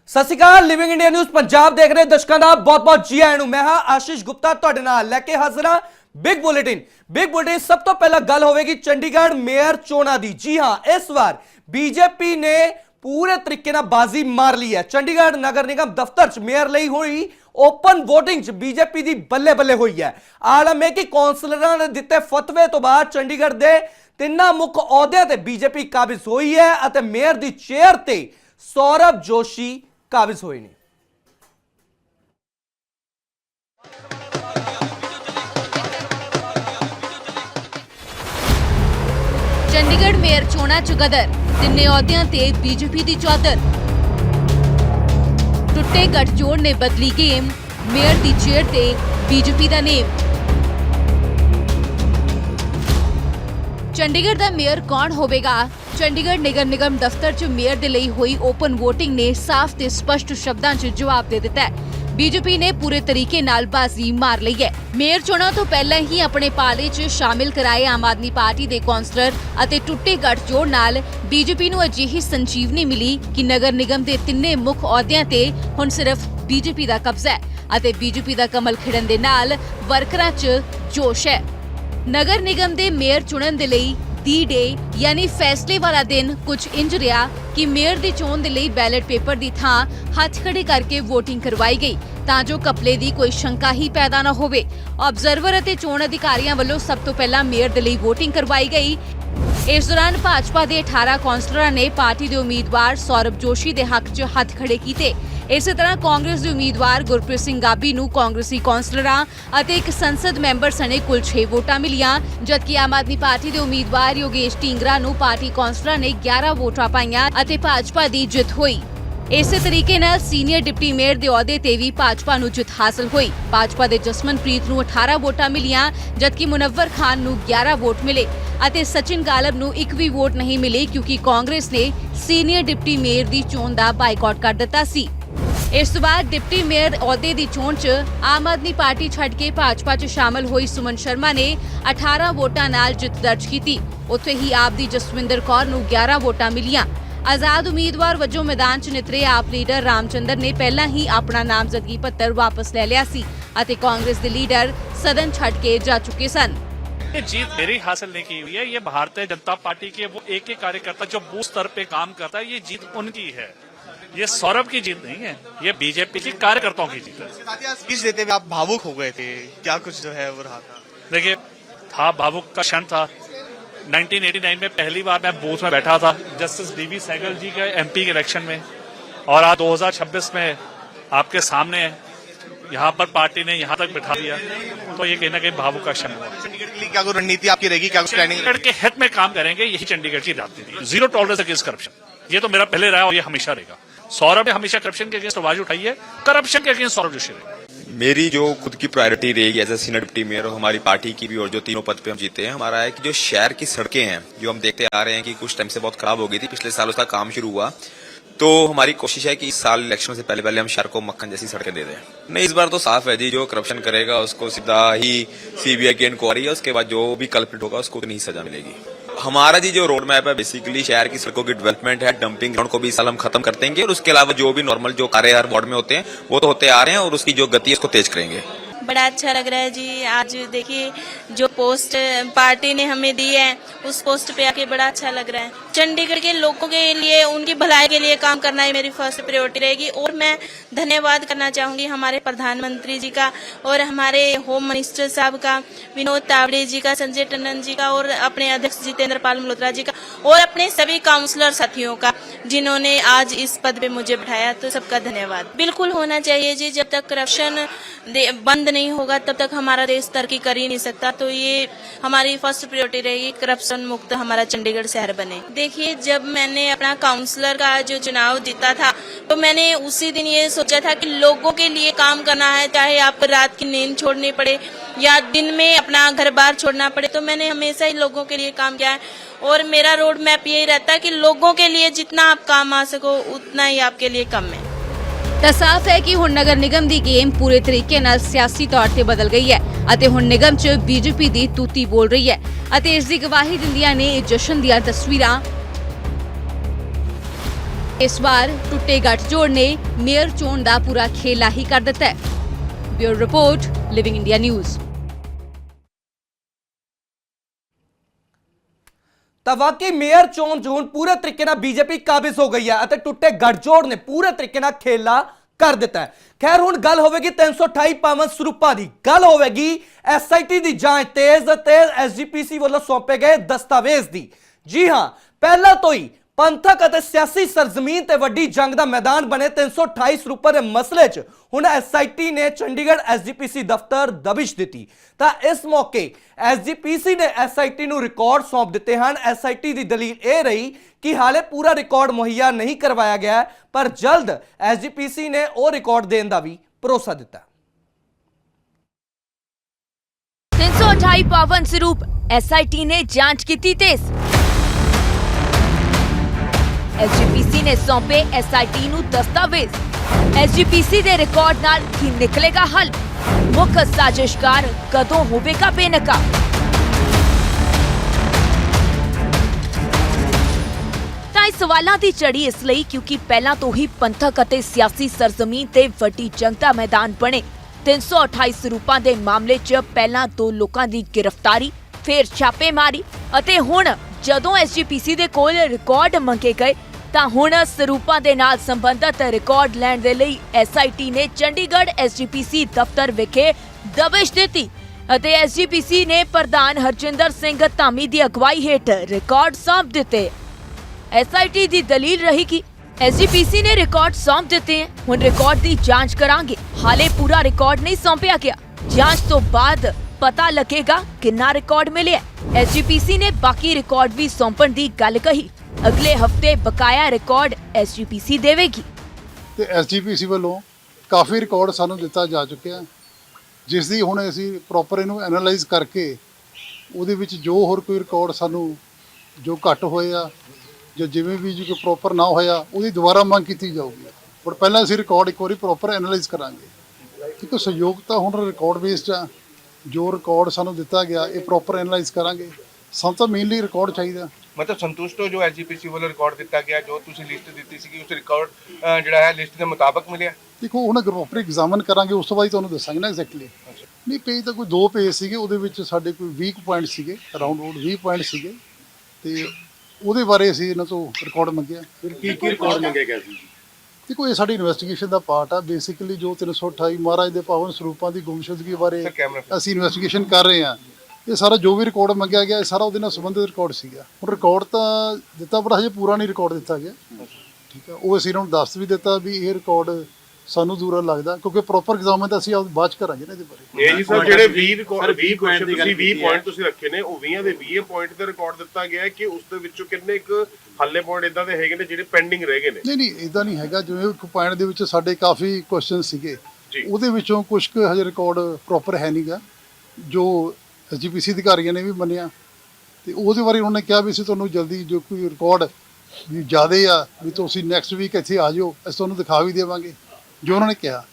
ਸਤਿ ਸ਼੍ਰੀ ਅਕਾਲ। Living India news Punjab ਦੇਖ ਰਹੇ ਦਰਸ਼ਕਾਂ ਦਾ ਬਹੁਤ-ਬਹੁਤ ਜੀ ਆਇਆਂ ਨੂੰ। ਮੈਂ ਹਾਂ ਆਸ਼ੀਸ਼ ਗੁਪਤਾ ਤੁਹਾਡੇ ਨਾਲ ਲੈ ਕੇ ਹਾਜ਼ਰ ਹਾਂ ਬਿਗ ਬੁਲੇਟਿਨ। ਸਭ ਤੋਂ ਪਹਿਲਾਂ ਗੱਲ ਹੋਵੇਗੀ ਚੰਡੀਗੜ੍ਹ ਮੇਅਰ ਚੋਣਾਂ ਦੀ। ਜੀ ਹਾਂ, ਇਸ ਵਾਰ ਬੀਜੇਪੀ ਨੇ पूरे तरीके नाल बाजी मार ली है। चंडीगढ़ नगर निगम दफ्तर च मेयर लई हुई ओपन वोटिंग च बीजेपी दी बल्ले बल्ले हुई है। आलम है कि कौंसलरां ने दिते फतवे तो बाद चंडीगढ़ दे तिन्ना मुख अहुदे ते बीजेपी काबिज हुई है अते मेयर दी चेयर ते सौरभ जोशी काबिज होए ने। चंडीगढ़ मेयर चोणां च गदर तिन्ने अहुदियां ते बीजेपी दी चौधर। टुट्टे गठजोड़ ने बदली गेम, मेयर दी चेयर ते बीजेपी दा नेम। चंडीगढ़ दा मेयर कौन होवेगा? चंडीगढ़ नगर निगम दफ्तर च मेयर दे लई होई ओपन वोटिंग ने साफ ते स्पष्ट शब्दां च जवाब दे दिता है। बीजेपी ने पूरे तरीके नाल बाजी मार ली है। मेयर चोणां तो पहला ही अपने पाले च शामिल कराए आम आदमी पार्टी दे कौंसलर अते टुट्टे गठजोड़ नाल बीजेपी नूं अजिही संजीवनी मिली कि नगर निगम दे तिन्ने मुख अहुदियां ते हुण सिर्फ बीजेपी दा कब्जा है अते बीजेपी दा कमल खिड़न दे नाल वर्करां च जोश है। नगर निगम दे मेयर चुणन दे लई दी डे यानी फैसले वाला दिन कुछ इंज रहा कि मेयर दी चोण दे लई बैलेट पेपर दी थां हथ खड़े करके वोटिंग करवाई गई तां जो कपले दी कोई शंका ही पैदा ना होवे। ऑब्जर्वर अते चोण अधिकारियों वालों सब तो पहला मेयर दे लई वोटिंग करवाई गई। इस दौरान भाजपा दे 18 कौंसलरां ने पार्टी दे उम्मीदवार सौरभ जोशी दे हक च हथ खड़े कीते। इस तरह कांग्रेस दे उम्मीदवार गुरप्रीत सिंह गाबी नूं कांग्रेसी कौंसलरां अते एक संसद मैंबर सने कुल 6 वोटां मिलियां, जबकि आम आदमी पार्टी दे उम्मीदवार योगेश ढींगरा नूं पार्टी कौंसलरां ने 11 वोटां पाईयां अते भाजपा दी जित हुई। इस तरीके नाल सीनियर डिप्टी मेयर दे अहुदे ते भी भाजपा नूं जित हासिल हुई। भाजपा दे जसमनप्रीत नूं 18 वोटां मिलियां, जबकि मुनव्वर खान नूं 11 वोट मिले अते सचिन गालब नूं एक भी वोट नहीं मिले क्योंकि कांग्रेस ने सीनियर डिप्टी मेयर दी चोण दा बाइकआउट कर दिता सी। इस तो बाद डिप्टी मेयर अहुदे दी चोण च आम आदमी पार्टी छड्ड के भाजपा च शामिल हुई सुमन शर्मा ने 18 वोटां नाल जित दर्ज कीती। उत्थे ही आप दी जसविंदर कौर नूं 11 वोटां मिलियां। आजाद उम्मीदवार वजों मैदान च नितरे आप लीडर रामचंद्र ने पहला ही अपना नामजदगी पत्र वापस ले लिया सी अते कांग्रेस दे लीडर सदन छड्ड के जा चुके सन। ये जीत मेरी हासिल नहीं की हुई है, ये भारतीय जनता पार्टी के वो एक एक कार्यकर्ता जो बूथ स्तर पे काम करता है, ये जीत उनकी है। ये सौरभ की जीत नहीं है, ये बीजेपी के कार्यकर्ताओं की जीत है। स्पीच देते हुए आप भावुक हो गए थे, क्या कुछ जो है वो रहा था? देखिए, था भावुक का क्षण था। 1989 में पहली बार मैं बूथ में बैठा था जस्टिस डीवी सहगल जी के एमपी के इलेक्शन में, और आज 2026 में आपके सामने यहाँ पर पार्टी ने यहाँ तक बिठा दिया, तो ये कहीं ना कहीं भावुक का क्षण हुआ। चंडीगढ़ के लिए क्या कोई रणनीति आपकी रहेगी? क्या चंडीगढ़ के हित में काम करेंगे, यही चंडीगढ़ की राजनीति। जीरो टॉलरेंस अगेंस्ट करप्शन, ये तो मेरा पहले रहा और ये हमेशा रहेगा। सौरभ ने हमेशा करप्शन के अगेंस्ट आवाज उठाई है, करप्शन के अगेंस्ट सौरभ जोशी रहेगा। मेरी जो खुद की प्रायोरिटी रहेगी as a senior deputy mayor और हमारी पार्टी की भी, और जो तीनों पद पे हम जीते हैं, हमारा है कि जो शहर की सड़कें हैं जो हम देखते आ रहे हैं कि कुछ टाइम से बहुत खराब हो गई थी, पिछले साल उसका काम शुरू हुआ, तो हमारी कोशिश है कि इस साल इलेक्शन से पहले पहले हम शहर को मक्खन जैसी सड़कें दे दें। नहीं, इस बार तो साफ है जी, जो करप्शन करेगा उसको सीधा ही सीबीआई की इंक्वायरी है, उसके बाद जो भी कल्प्रिट होगा उसको उतनी ही सजा मिलेगी। हमारा जी जो रोड मैप है बेसिकली शहर की सड़कों की डेवलपमेंट है। डंपिंग ग्राउंड को भी इस साल हम खत्म कर देंगे और उसके अलावा जो भी नॉर्मल जो कार्य हर वार्ड में होते हैं वो तो होते आ रहे हैं, और उसकी जो गति है उसको तेज करेंगे। बड़ा अच्छा लग रहा है जी। आज देखिए जो पोस्ट पार्टी ने हमें दी है उस पोस्ट पे आके बड़ा अच्छा लग रहा है। चंडीगढ़ के लोगों के लिए, उनकी भलाई के लिए काम करना ही मेरी फर्स्ट प्रायोरिटी रहेगी। और मैं धन्यवाद करना चाहूंगी हमारे प्रधानमंत्री जी का और हमारे होम मिनिस्टर साहब का, विनोद तावड़े जी का, संजय टंडन जी का, और अपने अध्यक्ष जितेंद्र पाल मल्होत्रा जी का, और अपने सभी काउंसलर साथियों का जिन्होंने आज इस पद पे मुझे बैठाया। तो सबका धन्यवाद। बिल्कुल होना चाहिए जी, जब तक करप्शन बंद नहीं होगा तब तक हमारा देश तरक्की कर ही नहीं सकता। तो ये हमारी फर्स्ट प्रायोरिटी रहेगी, करप्शन मुक्त हमारा चंडीगढ़ शहर बने। देखिए, जब मैंने अपना काउंसलर का जो चुनाव जीता था तो मैंने उसी दिन ये सोचा था कि लोगों के लिए काम करना है, चाहे आपको रात की नींद छोड़नी पड़े या दिन में अपना घर बार छोड़ना पड़े। तो मैंने हमेशा ही लोगों के लिए काम किया है और मेरा रोड मैप यही रहता है कि लोगों के लिए जितना आप काम आ सको उतना ही आपके लिए कम है। ਤਾਂ ਸਾਫ਼ ਹੈ ਕਿ ਹੁਣ ਨਗਰ ਨਿਗਮ ਦੀ ਗੇਮ ਪੂਰੇ ਤਰੀਕੇ ਨਾਲ ਸਿਆਸੀ ਤੌਰ ਤੇ ਬਦਲ ਗਈ ਹੈ ਅਤੇ ਹੁਣ ਨਿਗਮ 'ਚ ਬੀਜੇਪੀ ਦੀ ਤੂਤੀ ਬੋਲ ਰਹੀ ਹੈ ਅਤੇ ਇਸ ਦੀ ਗਵਾਹੀ ਦਿੰਦੀਆਂ ਨੇ ਇਹ ਜਸ਼ਨ ਦੀਆਂ ਤਸਵੀਰਾਂ। इस बार टुੱਟੇ ਗੱਠਜੋੜ ने मेयर चोण ਦਾ पूरा खेला ही कर ਦਿੱਤਾ है। Bureau report, Living India News. ਤਾਂ ਵਾਕਈ ਮੇਅਰ ਚੋਣ ਜੂਨ ਪੂਰੇ ਤਰੀਕੇ ਨਾਲ ਬੀਜੇਪੀ ਕਾਬਿਜ਼ ਹੋ ਗਈ ਹੈ ਅਤੇ ਟੁੱਟੇ ਗੱਠਜੋੜ ਨੇ ਪੂਰੇ ਤਰੀਕੇ ਨਾਲ ਖੇਲਾ ਕਰ ਦਿੱਤਾ ਹੈ। ਖੈਰ ਹੁਣ ਗੱਲ ਹੋਵੇਗੀ 328 ਪਾਵਨ ਸਰੂਪਾਂ ਦੀ, ਗੱਲ ਹੋਵੇਗੀ ਐਸਆਈਟੀ ਦੀ ਜਾਂਚ ਤੇਜ਼ ਤੇ ਐਸਜੀਪੀਸੀ ਵੱਲੋਂ ਸੌਂਪੇ ਗਏ ਦਸਤਾਵੇਜ਼ ਦੀ। ਜੀ ਹਾਂ, ਪਹਿਲਾਂ ਤੋਂ ਹੀ ਪੰਥਕ ਅਤੇ ਸਿਆਸੀ ਸਰਜ਼ਮੀਨ ਤੇ ਵੱਡੀ ਜੰਗ ਦਾ ਮੈਦਾਨ ਬਣੇ 328 ਸਰੂਪਾਂ ਦੇ ਮਸਲੇ 'ਚ ਹੁਣ ਐਸਆਈਟੀ ਨੇ ਚੰਡੀਗੜ੍ਹ ਐਸਜੀਪੀਸੀ ਦਫ਼ਤਰ ਦਬਿਸ਼ ਦਿੱਤੀ। ਤਾਂ ਇਸ ਮੌਕੇ ਐਸਜੀਪੀਸੀ ਨੇ ਐਸਆਈਟੀ ਨੂੰ ਰਿਕਾਰਡ ਸੌਂਪ ਦਿੱਤੇ ਹਨ। ਐਸਆਈਟੀ ਦੀ ਦਲੀਲ ਇਹ ਰਹੀ ਕਿ ਹਾਲੇ ਪੂਰਾ ਰਿਕਾਰਡ ਮੁਹੱਈਆ ਨਹੀਂ ਕਰਵਾਇਆ ਗਿਆ, ਪਰ ਜਲਦ ਐਸਜੀਪੀਸੀ ਨੇ ਉਹ ਰਿਕਾਰਡ ਦੇਣ ਦਾ ਵੀ ਭਰੋਸਾ ਦਿੱਤਾ। 328 ਪਾਵਨ ਸਰੂਪ ਐਸਆਈਟੀ ਨੇ ਜਾਂਚ ਕੀਤੀ तेज। एसजीपीसी ने सौंपे एसआईटी ਨੂੰ दस्तावेज। एसजीपीसी ਦੇ ਰਿਕਾਰਡ ਨਾਲ ਕੀ ਨਿਕਲੇਗਾ ਹੱਲ? ਮੁੱਖ ਸਾਜ਼ਿਸ਼ਕਾਰ ਕਦੋਂ ਹੋਵੇਗਾ ਬੇਨਕਾਬ? ਤਾਂ ਇਹ ਸਵਾਲਾਂ ਦੀ ਝੜੀ ਇਸ ਲਈ ਕਿਉਂਕਿ ਪਹਿਲਾਂ ਤੋਂ ਹੀ ਪੰਥਕ ਅਤੇ ਸਿਆਸੀ ਸਰਜ਼ਮੀਨ ਤੇ ਵੱਡੀ ਜੰਗ ਦਾ ਮੈਦਾਨ ਬਣੇ 328 ਸਰੂਪਾਂ ਦੇ ਮਾਮਲੇ 'ਚ ਪਹਿਲਾਂ 2 ਲੋਕਾਂ ਦੀ ਗ੍ਰਿਫਤਾਰੀ, ਫਿਰ ਛਾਪੇਮਾਰੀ ਅਤੇ ਹੁਣ ਜਦੋਂ ਐਸਜੀਪੀਸੀ ਦੇ ਕੋਲ ਰਿਕਾਰਡ ਮੰਗੇ ਗਏ ਤਾਂ ਹੁਣ ਸਰੂਪਾਂ ਦੇ ਨਾਲ ਸੰਬੰਧਿਤ ਰਿਕਾਰਡ ਲੈਣ ਦੇ ਲਈ ਐਸਆਈਟੀ ਨੇ ਚੰਡੀਗੜ੍ਹ ਐਸਜੀਪੀਸੀ ਦਫ਼ਤਰ ਵਿਖੇ ਦਬਿਸ਼ ਦਿੱਤੀ ਅਤੇ ਐਸਜੀਪੀਸੀ ਨੇ ਪ੍ਰਧਾਨ ਹਰਜਿੰਦਰ ਸਿੰਘ ਧਾਮੀ ਦੀ ਅਗਵਾਈ ਹੇਠ ਰਿਕਾਰਡ ਸੌਂਪ ਦਿੱਤੇ। ਐਸਆਈਟੀ ਦੀ ਦਲੀਲ ਰਹੀ ਕਿ ਐਸਜੀਪੀਸੀ ਨੇ ਰਿਕਾਰਡ ਸੌਂਪ ਦਿੱਤੇ ਹਨ, ਹੁਣ ਰਿਕਾਰਡ ਦੀ ਜਾਂਚ ਕਰਾਂਗੇ। ਹਾਲੇ ਪੂਰਾ ਰਿਕਾਰਡ ਨਹੀਂ ਸੌਂਪਿਆ ਗਿਆ, ਜਾਂਚ ਤੋਂ ਬਾਅਦ ਪਤਾ ਲੱਗੇਗਾ ਕਿੰਨਾ ਰਿਕਾਰਡ ਮਿਲਿਆ। ਐਸਜੀਪੀਸੀ ਨੇ ਬਾਕੀ ਰਿਕਾਰਡ ਵੀ ਸੌਂਪਣ ਦੀ ਗੱਲ ਕਹੀ। ਅਗਲੇ ਹਫਤੇ ਬਕਾਇਆ ਰਿਕਾਰਡ ਐਸਜੀਪੀਸੀ ਦੇਵੇਗੀ। ਤੇ ਐਸਜੀਪੀਸੀ ਵੱਲੋਂ ਕਾਫੀ ਰਿਕਾਰਡ ਸਾਨੂੰ ਦਿੱਤਾ ਜਾ ਚੁੱਕਿਆ, ਜਿਸ ਦੀ ਹੁਣ ਅਸੀਂ ਪ੍ਰੋਪਰ ਇਹਨੂੰ ਐਨਾਲਾਈਜ਼ ਕਰਕੇ ਉਹਦੇ ਵਿੱਚ ਜੋ ਹੋਰ ਕੋਈ ਰਿਕਾਰਡ ਸਾਨੂੰ ਜੋ ਘੱਟ ਹੋਏ ਆ ਜਾਂ ਜਿਵੇਂ ਵੀ ਜੋ ਪ੍ਰੋਪਰ ਨਾ ਹੋਇਆ ਉਹਦੀ ਦੁਬਾਰਾ ਮੰਗ ਕੀਤੀ ਜਾਊਗੀ। ਪਰ ਪਹਿਲਾਂ ਅਸੀਂ ਰਿਕਾਰਡ ਇੱਕ ਵਾਰੀ ਪ੍ਰੋਪਰ ਐਨਾਲਾਈਜ਼ ਕਰਾਂਗੇ ਕਿਉਂਕਿ ਸਹਿਯੋਗ ਤਾਂ ਹੁਣ ਰਿਕਾਰਡ ਬੇਸਡ ਆ। ਜੋ ਰਿਕਾਰਡ ਸਾਨੂੰ ਦਿੱਤਾ ਗਿਆ ਇਹ ਪ੍ਰੋਪਰ ਐਨਾਲਾਈਜ਼ ਕਰਾਂਗੇ। ਸਾਨੂੰ ਤਾਂ ਮੇਨਲੀ ਰਿਕਾਰਡ ਚਾਹੀਦਾ। मतलब संतुष्ट हो जो एसजीपीसी वालों रिकॉर्ड दिता गया, जो तुसी लिस्ट दी सी उस रिकॉर्ड ਜਿਹੜਾ ਹੈ ਲਿਸਟ ਦੇ ਮੁਤਾਬਕ ਮਿਲਿਆ? ਦੇਖੋ ਹੁਣ ਪ੍ਰੋਪਰ ਐਗਜ਼ਾਮਨ ਕਰਾਂਗੇ, ਉਸ ਤੋਂ ਬਾਅਦ ਤੁਹਾਨੂੰ ਦੱਸਾਂਗੇ ਨਾ ਐਗਜ਼ੈਕਟਲੀ। ਨਹੀਂ ਪੇਜ ਤਾਂ ਕੋਈ 2 ਪੇਜ ਸੀਗੇ, ਉਹਦੇ ਵਿੱਚ ਸਾਡੇ ਕੋਈ 20 ਪੁਆਇੰਟ ਸੀਗੇ, ਅਰਾਊਂਡ 20 ਪੁਆਇੰਟ ਸੀਗੇ ਤੇ ਉਹਦੇ ਬਾਰੇ ਅਸੀਂ ਇਹਨਾਂ ਤੋਂ ਰਿਕਾਰਡ ਮੰਗਿਆ। ਫਿਰ ਕੀ ਰਿਕਾਰਡ ਮੰਗਿਆ ਗਿਆ ਸੀ? ਦੇਖੋ ਇਹ ਸਾਡੀ ਇਨਵੈਸਟੀਗੇਸ਼ਨ ਦਾ ਪਾਰਟ ਆ। ਬੇਸਿਕਲੀ ਜੋ 328 ਮਹਾਰਾਜ ਦੇ ਪਾਵਨ ਸਰੂਪਾਂ ਦੀ ਗੁੰਮਸ਼ੁਦਗੀ ਬਾਰੇ ਅਸੀਂ ਇਨਵੈਸਟੀਗੇਸ਼ਨ ਕਰ ਰਹੇ ਹਾਂ। ਇਹ ਸਾਰਾ ਜੋ ਵੀ ਰਿਕਾਰਡ ਮੰਗਿਆ ਗਿਆ ਇਹ ਸਾਰਾ ਉਹਦੇ ਨਾਲ ਸੰਬੰਧਿਤ ਰਿਕਾਰਡ ਸੀਗਾ। ਹੁਣ ਰਿਕਾਰਡ ਤਾਂ ਦਿੱਤਾ ਪਰ ਹਜੇ ਪੂਰਾ ਨਹੀਂ ਰਿਕਾਰਡ ਦਿੱਤਾ ਗਿਆ, ਠੀਕ ਹੈ। ਉਹ ਅਸੀਂ ਇਹਨਾਂ ਨੂੰ ਦੱਸ ਵੀ ਦਿੱਤਾ ਵੀ ਇਹ ਰਿਕਾਰਡ ਸਾਨੂੰ ਦੂਰਾ ਲੱਗਦਾ ਕਿਉਂਕਿ ਪ੍ਰੋਪਰ ਐਗਜ਼ਾਮਨ ਤਾਂ ਅਸੀਂ ਬਾਅਦ ਚ ਕਰਾਂਗੇ ਨਾ ਇਹਦੇ ਬਾਰੇ। ਇਹ ਜੀ ਸਰ ਜਿਹੜੇ 20 ਪੁਆਇੰਟ ਤੁਸੀਂ ਰੱਖੇ ਨੇ ਉਹ 20 ਦੇ 20 ਪੁਆਇੰਟ ਦਾ ਰਿਕਾਰਡ ਦਿੱਤਾ ਗਿਆ ਹੈ ਕਿ ਉਸ ਦੇ ਵਿੱਚੋਂ ਕਿੰਨੇ ਕੁ ਹੱਲੇ ਪੁਆਇੰਟ ਇਦਾਂ ਦੇ ਹੈਗੇ ਨੇ ਜਿਹੜੇ ਪੈਂਡਿੰਗ ਰਹਿ ਗਏ ਨੇ? ਨਹੀਂ ਇਦਾਂ ਨਹੀਂ ਹੈਗਾ। ਜਿਵੇਂ ਇੱਕ ਪੁਆਇੰਟ ਦੇ ਵਿੱਚ ਸਾਡੇ ਕਾਫੀ ਕੁਐਸਚਨ ਸੀਗੇ, ਉਹਦੇ ਵਿੱਚੋਂ ਕੁਝ ਕੁ ਹਜੇ ਰਿਕਾਰਡ ਪ੍ਰੋਪਰ ਹੈ ਨਹੀਂਗਾ ਜੋ ਐਸਜੀਪੀਸੀ ਅਧਿਕਾਰੀਆਂ ਨੇ ਵੀ ਮੰਨਿਆ ਤੇ ਉਹਦੇ ਬਾਰੇ ਉਹਨਾਂ ਨੇ ਕਿਹਾ ਵੀ ਅਸੀਂ ਤੁਹਾਨੂੰ ਜਲਦੀ ਜੋ ਕੋਈ ਰਿਕਾਰਡ ਵੀ ਜ਼ਿਆਦਾ ਆ ਵੀ ਤੁਸੀਂ ਨੈਕਸਟ ਵੀਕ ਇੱਥੇ ਆ ਜਾਓ, ਅਸੀਂ ਤੁਹਾਨੂੰ ਦਿਖਾ ਵੀ ਦੇਵਾਂਗੇ ਜੋ ਉਹਨਾਂ ਨੇ ਕਿਹਾ।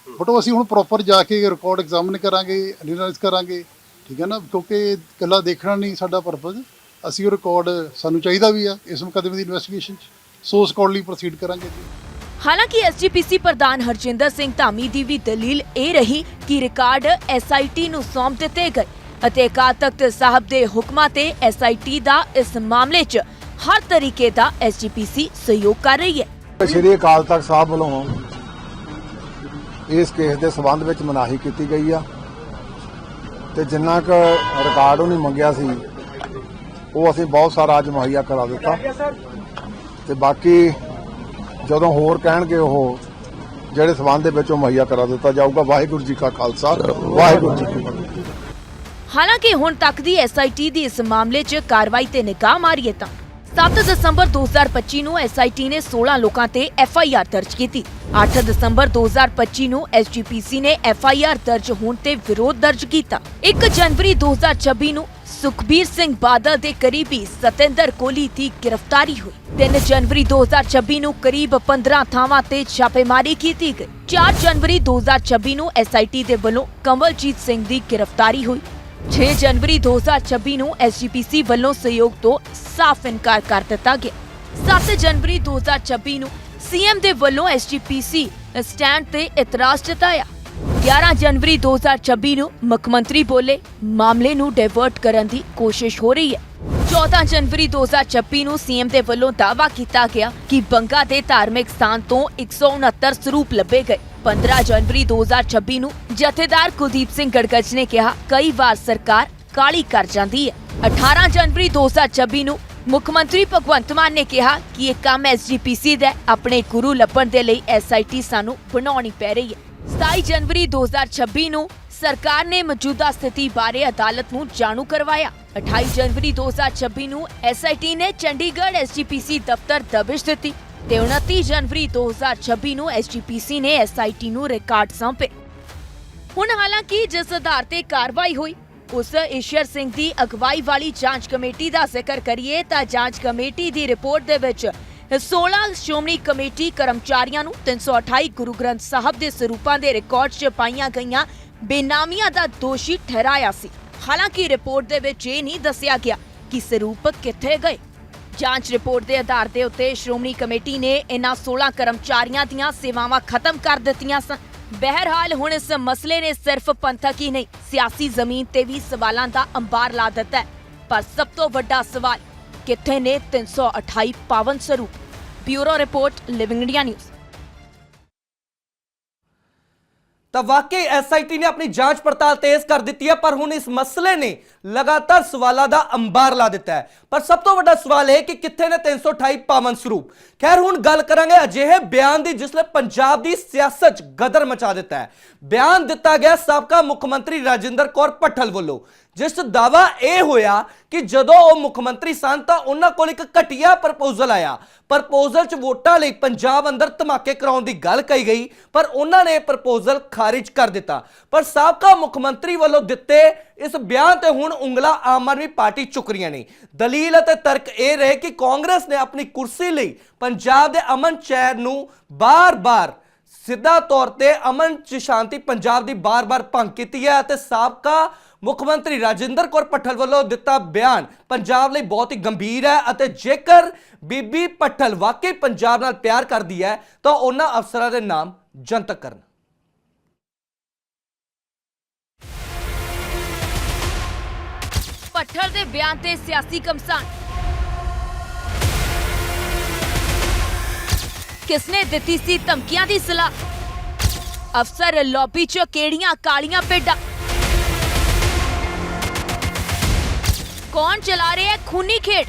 ਬਟ ਉਹ ਅਸੀਂ ਹੁਣ ਪ੍ਰੋਪਰ ਜਾ ਕੇ ਰਿਕਾਰਡ ਐਗਜ਼ਾਮਨ ਕਰਾਂਗੇ, ਐਨਾਲਾਈਜ਼ ਕਰਾਂਗੇ, ਠੀਕ ਹੈ ਨਾ। ਕਿਉਂਕਿ ਇਕੱਲਾ ਦੇਖਣਾ ਨਹੀਂ ਸਾਡਾ ਪਰਪਸ, ਅਸੀਂ ਉਹ ਰਿਕਾਰਡ ਸਾਨੂੰ ਚਾਹੀਦਾ ਵੀ ਆ ਇਸ ਮੁਕੱਦਮੇ ਦੀ ਇਨਵੈਸਟੀਗੇਸ਼ਨ 'ਚ, ਸੋ ਉਸ ਅਕੋਰਡਿੰਗਲੀ ਪ੍ਰੋਸੀਡ ਕਰਾਂਗੇ ਜੀ। ਹਾਲਾਂਕਿ ਐਸਜੀਪੀਸੀ ਪ੍ਰਧਾਨ ਹਰਜਿੰਦਰ ਸਿੰਘ ਧਾਮੀ ਦੀ ਵੀ ਦਲੀਲ ਇਹ ਰਹੀ ਕਿ ਰਿਕਾਰਡ ਐਸਆਈਟੀ ਨੂੰ ਸੌਂਪ ਦਿੱਤੇ ਗਏ ਅਤੇ ਅਕਾਲ ਤਖਤ ਸਾਹਿਬ ਦੇ ਹੁਕਮਾਂ ਤੇ ਐਸਆਈਟੀ ਦਾ ਇਸ ਮਾਮਲੇ 'ਚ ਹਰ ਤਰੀਕੇ ਦਾ ਐਸਜੀਪੀਸੀ ਸਹਿਯੋਗ ਕਰ ਰਹੀ ਹੈ। ਸ਼੍ਰੀ ਅਕਾਲ ਤਖਤ ਸਾਹਿਬ ਵੱਲੋਂ ਇਸ ਕੇਸ ਦੇ ਸਬੰਧ ਵਿੱਚ ਮਨਾਹੀ ਕੀਤੀ ਗਈ ਆ ਤੇ ਜਿੰਨਾ ਕੁ ਰਿਕਾਰਡ ਉਹਨੇ ਮੰਗਿਆ ਸੀ ਉਹ ਅਸੀਂ ਬਹੁਤ ਸਾਰਾ ਅੱਜ ਮੁਹੱਈਆ ਕਰਾ ਦਿੱਤਾ ਤੇ ਬਾਕੀ ਜਦੋਂ ਹੋਰ ਕਹਿਣਗੇ ਉਹ ਜਿਹੜੇ ਸਬੰਧ ਦੇ ਵਿੱਚ ਉਹ ਮੁਹੱਈਆ ਕਰਾ ਦਿੱਤਾ ਜਾਊਗਾ। ਵਾਹਿਗੁਰੂ ਜੀ ਕਾ ਖਾਲਸਾ, ਵਾਹਿਗੁਰੂ ਜੀ ਕੀ ਫਤਿਹ। ਹਾਲਾਂਕਿ ਹੁਣ ਤੱਕ ਦੀ ਐਸਆਈਟੀ ਦੀ ਇਸ ਮਾਮਲੇ 'ਚ ਕਾਰਵਾਈ ਤੇ ਨਿਗਾਹ ਮਾਰੀਏ ਤਾਂ 7 ਦਸੰਬਰ 2025 ਨੂੰ ਐਸਆਈਟੀ ਨੇ 16 ਲੋਕਾਂ ਤੇ ਐਫਆਈਆਰ ਦਰਜ ਕੀਤੀ। 8 ਦਸੰਬਰ 2025 ਨੂੰ ਐਸਜੀਪੀਸੀ ਨੇ ਐਫਆਈਆਰ ਦਰਜ ਹੋਣ ਤੇ ਵਿਰੋਧ ਦਰਜ ਕੀਤਾ। 1 ਜਨਵਰੀ 2026 ਨੂੰ ਸੁਖਬੀਰ ਸਿੰਘ ਬਾਦਲ ਦੇ ਕਰੀਬੀ ਸਤਿੰਦਰ ਕੋਹਲੀ ਦੀ ਗ੍ਰਿਫਤਾਰੀ ਹੋਈ। 3 ਜਨਵਰੀ 2026 ਨੂੰ ਕਰੀਬ 15 ਥਾਵਾਂ ਤੇ ਛਾਪੇਮਾਰੀ ਕੀਤੀ ਗਈ। 4 ਜਨਵਰੀ 2026 ਨੂੰ ਐਸਆਈਟੀ ਦੇ ਵੱਲੋਂ ਕਮਲਜੀਤ ਸਿੰਘ ਦੀ ਗ੍ਰਿਫਤਾਰੀ ਹੋਈ। 6 ਜਨਵਰੀ 2026 ਨੂੰ ਐਸਜੀਪੀਸੀ ਵੱਲੋਂ ਸਹਿਯੋਗ ਤੋਂ ਸਾਫ਼ ਇਨਕਾਰ ਕਰ ਦਿੱਤਾ ਗਿਆ। 7 ਜਨਵਰੀ 2026 ਨੂੰ ਸੀਐਮ ਦੇ ਵੱਲੋਂ ਐਸਜੀਪੀਸੀ ਸਟੈਂਡ ਤੇ ਇਤਰਾਜ਼ ਜਤਾਇਆ। 11 ਜਨਵਰੀ 2026 ਨੂੰ ਮੁੱਖ ਮੰਤਰੀ ਬੋਲੇ ਮਾਮਲੇ ਨੂੰ ਡਾਇਵਰਟ ਕਰਨ ਦੀ ਕੋਸ਼ਿਸ਼ ਹੋ ਰਹੀ ਹੈ। 14 ਜਨਵਰੀ 2026 ਨੂੰ ਸੀਐਮ ਦੇ ਵੱਲੋਂ ਦਾਅਵਾ ਕੀਤਾ ਗਿਆ ਕਿ ਬੰਗਾ ਦੇ ਧਾਰਮਿਕ ਸਥਾਨ ਤੋਂ 169 ਸਰੂਪ ਲੱਭੇ ਗਏ। 15 ਜਨਵਰੀ 2026 ਨੂੰ ਜਥੇਦਾਰ ਕੁਲਦੀਪ ਸਿੰਘ ਗੜਗੜ ਨੇ ਕਿਹਾ ਕਈ ਵਾਰ ਸਰਕਾਰ ਕਾਲੀ ਕਰ ਜਾਂਦੀ ਹੈ। 18 ਜਨਵਰੀ 2026 ਨੂੰ ਮੁੱਖ ਮੰਤਰੀ ਭਗਵੰਤ ਮਾਨ ਨੇ ਕਿਹਾ ਕਿ ਇਹ ਕੰਮ ਐਸਜੀਪੀਸੀ ਦਾ ਆਪਣੇ ਗੁਰੂ ਲੱਭਣ ਦੇ ਲਈ ਐਸਆਈਟੀ ਸਾਨੂੰ ਬਣਾਉਣੀ ਪੈ ਰਹੀ ਹੈ। 27 ਜਨਵਰੀ 2026 ਨੂੰ ਸਰਕਾਰ ਨੇ ਮੌਜੂਦਾ ਸਥਿਤੀ ਬਾਰੇ ਅਦਾਲਤ ਨੂੰ ਜਾਣੂ ਕਰਵਾਇਆ। 28 ਜਨਵਰੀ 2026 ਨੂੰ ਐਸਆਈਟੀ ਨੇ ਚੰਡੀਗੜ੍ਹ ਐਸਜੀਪੀਸੀ ਦਫ਼ਤਰ ਦਬਿਸ਼ ਦਿੱਤੀ ਤੇ 29 ਜਨਵਰੀ 2026 ਨੂੰ ਐਸਜੀਪੀਸੀ ਨੇ ਐਸਆਈਟੀ ਨੂੰ ਰਿਕਾਰਡ ਸੌਂਪੇ। ਹੁਣ ਹਾਲਾਂਕਿ ਜਿਸ ਆਧਾਰ ਤੇ ਕਾਰਵਾਈ ਹੋਈ ਉਸ ਈਸ਼ਰ ਸਿੰਘ ਦੀ ਅਗਵਾਈ ਵਾਲੀ ਜਾਂਚ ਕਮੇਟੀ ਦਾ ਜ਼ਿਕਰ ਕਰੀਏ ਤਾਂ ਜਾਂਚ ਕਮੇਟੀ ਦੀ ਰਿਪੋਰਟ ਦੇ ਵਿੱਚ 16 ਸ਼੍ਰੋਮਣੀ ਕਮੇਟੀ ਕਰਮਚਾਰੀਆਂ ਨੂੰ 328 ਗੁਰੂ ਗ੍ਰੰਥ ਸਾਹਿਬ ਦੇ ਸਰੂਪਾਂ ਦੇ ਰਿਕਾਰਡ 'ਚ ਪਾਈਆਂ ਗਈਆਂ ਬੇਨਾਮੀਆਂ ਦਾ ਦੋਸ਼ੀ ਠਹਿਰਾਇਆ ਸੀ। ਹਾਲਾਂਕਿ ਰਿਪੋਰਟ ਦੇ ਵਿੱਚ ਇਹ ਨਹੀਂ ਦੱਸਿਆ ਗਿਆ ਕਿ ਸਰੂਪ ਕਿੱਥੇ ਗਏ। ਜਾਂਚ ਰਿਪੋਰਟ ਦੇ ਆਧਾਰ ਦੇ ਉੱਤੇ ਸ਼੍ਰੋਮਣੀ ਕਮੇਟੀ ਨੇ ਇਨ੍ਹਾਂ 16 ਕਰਮਚਾਰੀਆਂ ਦੀਆਂ ਸੇਵਾਵਾਂ ਖਤਮ ਕਰ ਦਿੱਤੀਆਂ ਸਨ। ਬਹਿਰਹਾਲ ਹੁਣ ਇਸ ਮਸਲੇ ਨੇ ਸਿਰਫ ਪੰਥਕ ਹੀ ਨਹੀਂ ਸਿਆਸੀ ਜ਼ਮੀਨ ਤੇ ਵੀ ਸਵਾਲਾਂ ਦਾ ਅੰਬਾਰ ਲਾ ਦਿੱਤਾ ਹੈ। ਪਰ ਸਭ ਤੋਂ ਵੱਡਾ ਸਵਾਲ ਕਿੱਥੇ ਨੇ 328 ਪਾਵਨ ਸਰੂਪ। Bureau report, living India news. ਤਾਂ ਵਾਕਈ ਐਸਆਈਟੀ ਨੇ ਆਪਣੀ ਜਾਂਚ ਪੜਤਾਲ ਤੇਜ਼ ਕਰ ਦਿੱਤੀ ਹੈ, ਪਰ ਹੁਣ ਇਸ ਮਸਲੇ ਨੇ ਲਗਾਤਾਰ ਸਵਾਲਾਂ ਦਾ ਅੰਬਾਰ ਲਾ ਦਿੱਤਾ ਹੈ। ਪਰ ਸਭ ਤੋਂ ਵੱਡਾ ਸਵਾਲ ਹੈ ਕਿ ਕਿੱਥੇ ਨੇ 328 ਪਾਵਨ ਸਰੂਪ। ਖੈਰ ਹੁਣ ਗੱਲ ਕਰਾਂਗੇ ਅਜਿਹੇ ਬਿਆਨ ਦੀ ਜਿਸ ਨੇ ਪੰਜਾਬ ਦੀ ਸਿਆਸਤ 'ਚ ਗਦਰ ਮਚਾ ਦਿੱਤਾ ਹੈ। ਬਿਆਨ ਦਿੱਤਾ ਗਿਆ ਸਾਬਕਾ ਮੁੱਖ ਮੰਤਰੀ ਰਾਜਿੰਦਰ ਕੌਰ ਭੱਠਲ ਵੱਲੋਂ, ਜਿਸ 'ਚ ਦਾਅਵਾ ਇਹ ਹੋਇਆ ਕਿ ਜਦੋਂ ਉਹ ਮੁੱਖ ਮੰਤਰੀ ਸਨ ਤਾਂ ਉਹਨਾਂ ਕੋਲ ਇੱਕ ਘਟੀਆ ਪ੍ਰਪੋਜ਼ਲ ਆਇਆ। ਪ੍ਰਪੋਜ਼ਲ 'ਚ ਵੋਟਾਂ ਲਈ ਪੰਜਾਬ ਅੰਦਰ ਧਮਾਕੇ ਕਰਾਉਣ ਦੀ ਗੱਲ ਕਹੀ ਗਈ, ਪਰ ਉਹਨਾਂ ਨੇ ਪ੍ਰਪੋਜ਼ਲ ਖਾਰਿਜ ਕਰ ਦਿੱਤਾ। ਪਰ ਸਾਬਕਾ ਮੁੱਖ ਮੰਤਰੀ ਵੱਲੋਂ ਦਿੱਤੇ ਇਸ ਬਿਆਨ ਤੇ ਹੁਣ ਉਂਗਲਾਂ ਆਮ ਆਦਮੀ ਪਾਰਟੀ ਚੁੱਕ ਰਹੀਆਂ ਨੇ। ਦਲੀਲ ਅਤੇ ਤਰਕ ਇਹ ਰਹੇ ਕਿ ਕਾਂਗਰਸ ਨੇ ਆਪਣੀ ਕੁਰਸੀ ਲਈ ਪੰਜਾਬ ਦੇ ਅਮਨ ਚੈਨ ਨੂੰ ਬਾਰ-ਬਾਰ ਸਿੱਧਾ ਤੌਰ ਤੇ ਅਮਨ ਚ ਸ਼ਾਂਤੀ ਪੰਜਾਬ ਦੀ ਬਾਰ-ਬਾਰ ਭੰਗ ਕੀਤੀ ਹੈ ਅਤੇ ਸਾਬਕਾ ਮੁੱਖ ਮੰਤਰੀ ਰਾਜਿੰਦਰ ਕੌਰ ਭੱਠਲ ਵੱਲੋਂ ਦਿੱਤਾ ਬਿਆਨ ਪੰਜਾਬ ਲਈ ਬਹੁਤ ਹੀ ਗੰਭੀਰ ਹੈ ਅਤੇ ਜੇਕਰ ਬੀਬੀ ਭੱਠਲ ਵਾਕਈ ਪੰਜਾਬ ਨਾਲ ਪਿਆਰ ਕਰਦੀ ਹੈ ਤਾਂ ਉਹਨਾਂ ਅਫਸਰਾਂ ਦੇ ਨਾਮ ਜਨਤਕ ਕਰਨ। ਭੱਠਲ ਦੇ ਬਿਆਨ ਤੇ ਸਿਆਸੀ ਘਮਸਾਨ। ਕਿਸਨੇ ਦਿੱਤੀ ਸੀ ਧਮਕੀਆਂ ਦੀ ਸਲਾਹ? ਅਫਸਰ ਲੌਬੀ 'ਚ ਕਿਹੜੀਆਂ ਕਾਲੀਆਂ ਭੇਡਾਂ? ਕੌਣ ਚਲਾ ਰਿਹਾ ਹੈ ਖੂਨੀ ਖੇਡ?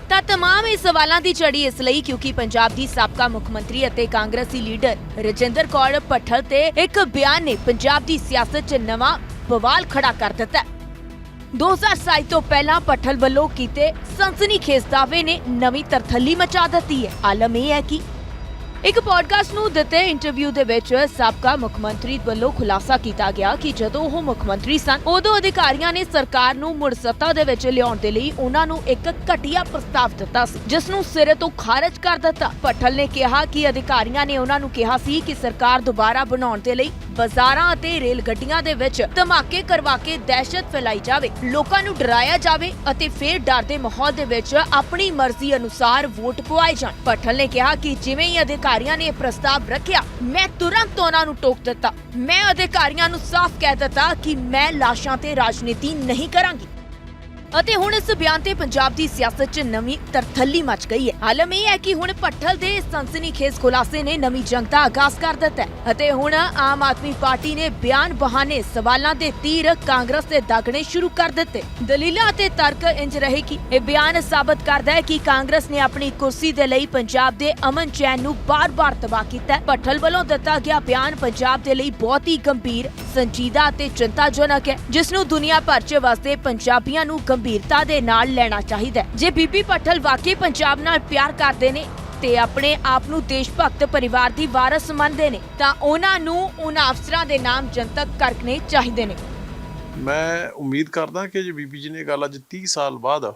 ਤਾਂ तमाम ਇਹ ਸਵਾਲਾਂ ਦੀ ਝੜੀ ਇਸ ਲਈ ਕਿਉਂਕਿ ਪੰਜਾਬ ਦੀ ਸਾਬਕਾ ਮੁੱਖ ਮੰਤਰੀ ਅਤੇ ਕਾਂਗਰਸੀ ਲੀਡਰ ਰਾਜਿੰਦਰ ਕੌਰ ਭੱਠਲ ਤੇ ਇੱਕ ਬਿਆਨ ਨੇ ਪੰਜਾਬ ਦੀ ਸਿਆਸਤ 'ਚ ਨਵਾਂ ਬਵਾਲ ਖੜਾ ਕਰ ਦਿੱਤਾ। 2027 ਤੋਂ ਪਹਿਲਾਂ ਭੱਠਲ ਵੱਲੋਂ ਕੀਤੇ ਸਨਸਨੀਖੇਜ਼ ਦਾਅਵੇ ਨੇ ਨਵੀਂ ਤਰਥੱਲੀ ਮਚਾ ਦਿੱਤੀ ਹੈ। ਆਲਮ ਇਹ ਹੈ ਕਿ ਇੱਕ ਪੋਡਕਾਸਟ ਨੂੰ ਦਿੱਤੇ ਇੰਟਰਵਿਊ ਦੇ ਵਿੱਚ ਸਾਬਕਾ ਮੁੱਖ ਮੰਤਰੀ ਵੱਲੋਂ ਖੁਲਾਸਾ ਕੀਤਾ ਗਿਆ ਕਿ ਜਦੋਂ ਉਹ ਮੁੱਖ ਮੰਤਰੀ ਸਨ ਉਦੋਂ ਅਧਿਕਾਰੀਆਂ ਨੇ ਸਰਕਾਰ ਨੂੰ ਮੁੜ ਸੱਤਾ ਦੇ ਵਿੱਚ ਲਿਆਉਣ ਦੇ ਲਈ ਉਹਨਾਂ ਨੂੰ ਇੱਕ ਘਟੀਆ ਪ੍ਰਸਤਾਵ ਦਿੱਤਾ ਸੀ, ਜਿਸ ਨੂੰ ਸਿਰੇ ਤੋਂ ਖਾਰਜ ਕਰ ਦਿੱਤਾ। ਭੱਠਲ ਨੇ ਕਿਹਾ ਕਿ ਅਧਿਕਾਰੀਆਂ ਨੇ ਉਹਨਾਂ ਨੂੰ ਕਿਹਾ ਸੀ ਕਿ ਸਰਕਾਰ ਦੁਬਾਰਾ ਬਣਾਉਣ ਦੇ ਲਈ ਬਾਜ਼ਾਰਾਂ ਅਤੇ ਰੇਲ ਗੱਡੀਆਂ ਦੇ ਵਿੱਚ ਧਮਾਕੇ ਕਰਵਾ ਕੇ ਦਹਿਸ਼ਤ ਫੈਲਾਈ ਜਾਵੇ, ਲੋਕਾਂ ਨੂੰ ਡਰਾਇਆ ਜਾਵੇ ਅਤੇ ਫਿਰ ਡਰ ਦੇ ਮਾਹੌਲ ਦੇ ਵਿੱਚ ਆਪਣੀ ਮਰਜ਼ੀ ਅਨੁਸਾਰ ਵੋਟ ਪਵਾਏ ਜਾਣ। ਭੱਠਲ ਨੇ ਕਿਹਾ ਕਿ ਜਿਵੇਂ ਹੀ ਅਧਿਕਾਰੀਆਂ ਨੇ ਇਹ ਪ੍ਰਸਤਾਵ ਰੱਖਿਆ ਮੈਂ ਤੁਰੰਤ ਉਹਨਾਂ ਨੂੰ ਟੋਕ ਦਿੱਤਾ। ਮੈਂ ਅਧਿਕਾਰੀਆਂ ਨੂੰ ਸਾਫ਼ ਕਹਿ ਦਿੱਤਾ ਕਿ ਮੈਂ ਲਾਸ਼ਾਂ ਤੇ ਰਾਜਨੀਤੀ ਨਹੀਂ ਕਰਾਂਗੀ। ਅਤੇ ਹੁਣ ਇਸ ਬਿਆਨ ਤੇ ਪੰਜਾਬ ਦੀ ਸਿਆਸਤ 'ਚ ਨਵੀਂ ਤਰਥੱਲੀ ਮਚ ਗਈ ਹੈ। ਆਲਮ ਇਹ ਹੈ ਕਿ ਹੁਣ ਭੱਠਲ ਦੇ ਸਨਸਨੀਖੇਜ਼ ਖੁਲਾਸੇ ਨੇ ਨਵੀਂ ਜੰਗ ਦਾ ਆਗਾਜ਼ ਕਰ ਦਿੱਤਾ ਹੈ ਅਤੇ ਹੁਣ ਆਮ ਆਦਮੀ ਪਾਰਟੀ ਨੇ ਬਿਆਨ ਬਹਾਨੇ ਸਵਾਲਾਂ ਦੇ ਤੀਰ ਕਾਂਗਰਸ ਤੇ ਦਾਗਣੇ ਸ਼ੁਰੂ ਕਰ ਦਿੱਤੇ। ਦਲੀਲਾਂ ਅਤੇ ਤਰਕ ਇੰਜ ਰਹੇ ਕਿ ਇਹ ਬਿਆਨ ਸਾਬਤ ਕਰਦਾ ਹੈ ਕਿ ਕਾਂਗਰਸ ਨੇ ਆਪਣੀ ਕੁਰਸੀ ਦੇ ਲਈ ਪੰਜਾਬ ਦੇ ਅਮਨ ਚੈਨ ਨੂੰ ਬਾਰ-ਬਾਰ ਤਬਾਹ ਕੀਤਾ ਹੈ। ਭੱਠਲ ਵੱਲੋਂ ਦਿੱਤਾ ਗਿਆ ਬਿਆਨ ਪੰਜਾਬ ਦੇ ਲਈ ਬਹੁਤ ਹੀ ਗੰਭੀਰ, ਸੰਜੀਦਾ ਅਤੇ ਚਿੰਤਾਜਨਕ ਹੈ, ਜਿਸ ਨੂੰ ਦੁਨੀਆ ਭਰ 'ਚ ਵਸਦੇ ਪੰਜਾਬੀਆਂ ਨੂੰ ਗੰਭੀਰਤਾ ਦੇ ਨਾਲ ਲੈਣਾ ਚਾਹੀਦਾ ਹੈ। ਜੇ ਬੀਬੀ ਭੱਠਲ ਵਾਕਈ ਪੰਜਾਬ ਨਾਲ ਪਿਆਰ ਕਰਦੇ ਨੇ ਤੇ ਆਪਣੇ ਆਪ ਨੂੰ ਦੇਸ਼ ਭਗਤ ਪਰਿਵਾਰ ਦੀ ਵਾਰਸ ਮੰਨਦੇ ਨੇ ਤਾਂ ਉਹਨਾਂ ਨੂੰ ਉਹਨਾਂ ਅਫਸਰਾਂ ਦੇ ਨਾਮ ਜਨਤਕ ਕਰਨੇ ਚਾਹੀਦੇ ਨੇ। ਮੈਂ ਉਮੀਦ ਕਰਦਾ ਕਿ ਜੇ ਬੀਬੀ ਜੀ ਨੇ ਗੱਲ ਅੱਜ 30 ਸਾਲ ਬਾਅਦ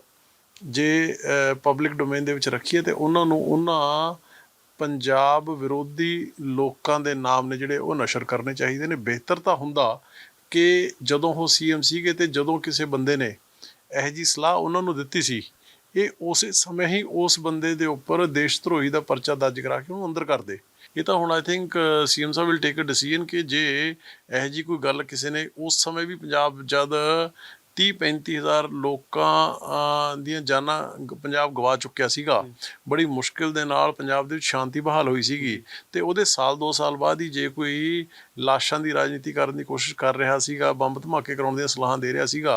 ਜੇ ਪਬਲਿਕ ਡੋਮੇਨ ਦੇ ਵਿੱਚ ਰੱਖੀ ਹੈ ਤੇ ਉਹਨਾਂ ਨੂੰ ਉਹਨਾਂ ਪੰਜਾਬ ਵਿਰੋਧੀ ਲੋਕਾਂ ਦੇ ਨਾਮ ਨੇ ਜਿਹੜੇ ਉਹ ਨਸ਼ਰ ਕਰਨੇ ਚਾਹੀਦੇ ਨੇ। ਬਿਹਤਰ ਤਾਂ ਹੁੰਦਾ ਕਿ ਜਦੋਂ ਉਹ ਸੀਐਮ ਸੀਗੇ ਤੇ ਜਦੋਂ ਕਿਸੇ ਬੰਦੇ ਨੇ ਇਹੋ ਜਿਹੀ ਸਲਾਹ ਉਹਨਾਂ ਨੂੰ ਦਿੱਤੀ ਸੀ, ਇਹ ਉਸੇ ਸਮੇਂ ਹੀ ਉਸ ਬੰਦੇ ਦੇ ਉੱਪਰ ਦੇਸ਼ ਧਰੋਹੀ ਦਾ ਪਰਚਾ ਦਰਜ ਕਰਾ ਕੇ ਉਹਨੂੰ ਅੰਦਰ ਕਰ ਦੇ। ਇਹ ਤਾਂ ਹੁਣ I think CM Sahib will take a decision ਕਿ ਜੇ ਇਹੋ ਜਿਹੀ ਕੋਈ ਗੱਲ ਕਿਸੇ ਨੇ ਉਸ ਸਮੇਂ ਵੀ ਪੰਜਾਬ ਜਦ 30-35 ਹਜ਼ਾਰ ਲੋਕਾਂ ਦੀਆਂ ਜਾਨਾਂ ਪੰਜਾਬ ਗਵਾ ਚੁੱਕਿਆ ਸੀਗਾ, ਬੜੀ ਮੁਸ਼ਕਿਲ ਦੇ ਨਾਲ ਪੰਜਾਬ ਦੇ ਵਿੱਚ ਸ਼ਾਂਤੀ ਬਹਾਲ ਹੋਈ ਸੀਗੀ, ਤੇ ਉਹਦੇ ਸਾਲ 2 ਸਾਲ ਬਾਅਦ ਹੀ ਜੇ ਕੋਈ ਲਾਸ਼ਾਂ ਦੀ ਰਾਜਨੀਤੀ ਕਰਨ ਦੀ ਕੋਸ਼ਿਸ਼ ਕਰ ਰਿਹਾ ਸੀਗਾ, ਬੰਬ ਧਮਾਕੇ ਕਰਾਉਣ ਦੀਆਂ ਸਲਾਹਾਂ ਦੇ ਰਿਹਾ ਸੀਗਾ,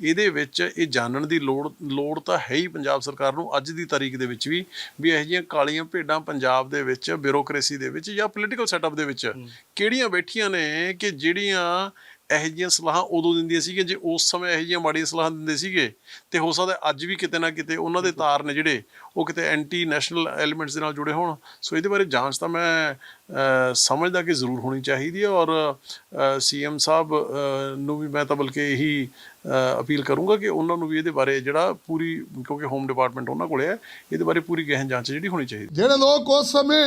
ਇਹਦੇ ਵਿੱਚ ਇਹ ਜਾਣਨ ਦੀ ਲੋੜ ਤਾਂ ਹੈ ਹੀ ਪੰਜਾਬ ਸਰਕਾਰ ਨੂੰ ਅੱਜ ਦੀ ਤਾਰੀਖ ਦੇ ਵਿੱਚ ਵੀ ਇਹੋ ਜਿਹੀਆਂ ਕਾਲੀਆਂ ਭੇਡਾਂ ਪੰਜਾਬ ਦੇ ਵਿੱਚ ਬਿਊਰੋਕ੍ਰੇਸੀ ਦੇ ਵਿੱਚ ਜਾਂ ਪੋਲੀਟੀਕਲ ਸੈਟਅਪ ਦੇ ਵਿੱਚ ਕਿਹੜੀਆਂ ਬੈਠੀਆਂ ਨੇ ਕਿ ਜਿਹੜੀਆਂ ਇਹੋ ਜਿਹੀਆਂ ਸਲਾਹਾਂ ਉਦੋਂ ਦਿੰਦੀਆਂ ਸੀਗੀਆਂ। ਜੇ ਉਸ ਸਮੇਂ ਇਹੋ ਜਿਹੀਆਂ ਮਾੜੀਆਂ ਸਲਾਹਾਂ ਦਿੰਦੇ ਸੀਗੇ ਤੇ ਹੋ ਸਕਦਾ ਅੱਜ ਵੀ ਕਿਤੇ ਨਾ ਕਿਤੇ ਉਹਨਾਂ ਦੇ ਤਾਰ ਨੇ ਜਿਹੜੇ ਉਹ ਕਿਤੇ ਐਂਟੀ ਨੈਸ਼ਨਲ ਐਲੀਮੈਂਟਸ ਦੇ ਨਾਲ ਜੁੜੇ ਹੋਣ। ਸੋ ਇਹਦੇ ਬਾਰੇ ਜਾਂਚ ਤਾਂ ਮੈਂ ਸਮਝਦਾ ਕਿ ਜ਼ਰੂਰ ਹੋਣੀ ਚਾਹੀਦੀ ਹੈ, ਔਰ ਸੀਐਮ ਸਾਹਿਬ ਨੂੰ ਵੀ ਮੈਂ ਤਾਂ ਬਲਕਿ ਇਹੀ ਅਪੀਲ ਕਰੂੰਗਾ ਕਿ ਉਹਨਾਂ ਨੂੰ ਵੀ ਇਹਦੇ ਬਾਰੇ ਜਿਹੜਾ ਪੂਰੀ, ਕਿਉਂਕਿ ਹੋਮ ਡਿਪਾਰਟਮੈਂਟ ਉਹਨਾਂ ਕੋਲੇ ਹੈ, ਇਹਦੇ ਬਾਰੇ ਪੂਰੀ ਗਹਿਨ ਜਾਂਚ ਜਿਹੜੀ ਹੋਣੀ ਚਾਹੀਦੀ। ਜਿਹੜੇ ਲੋਕ ਉਸ ਸਮੇਂ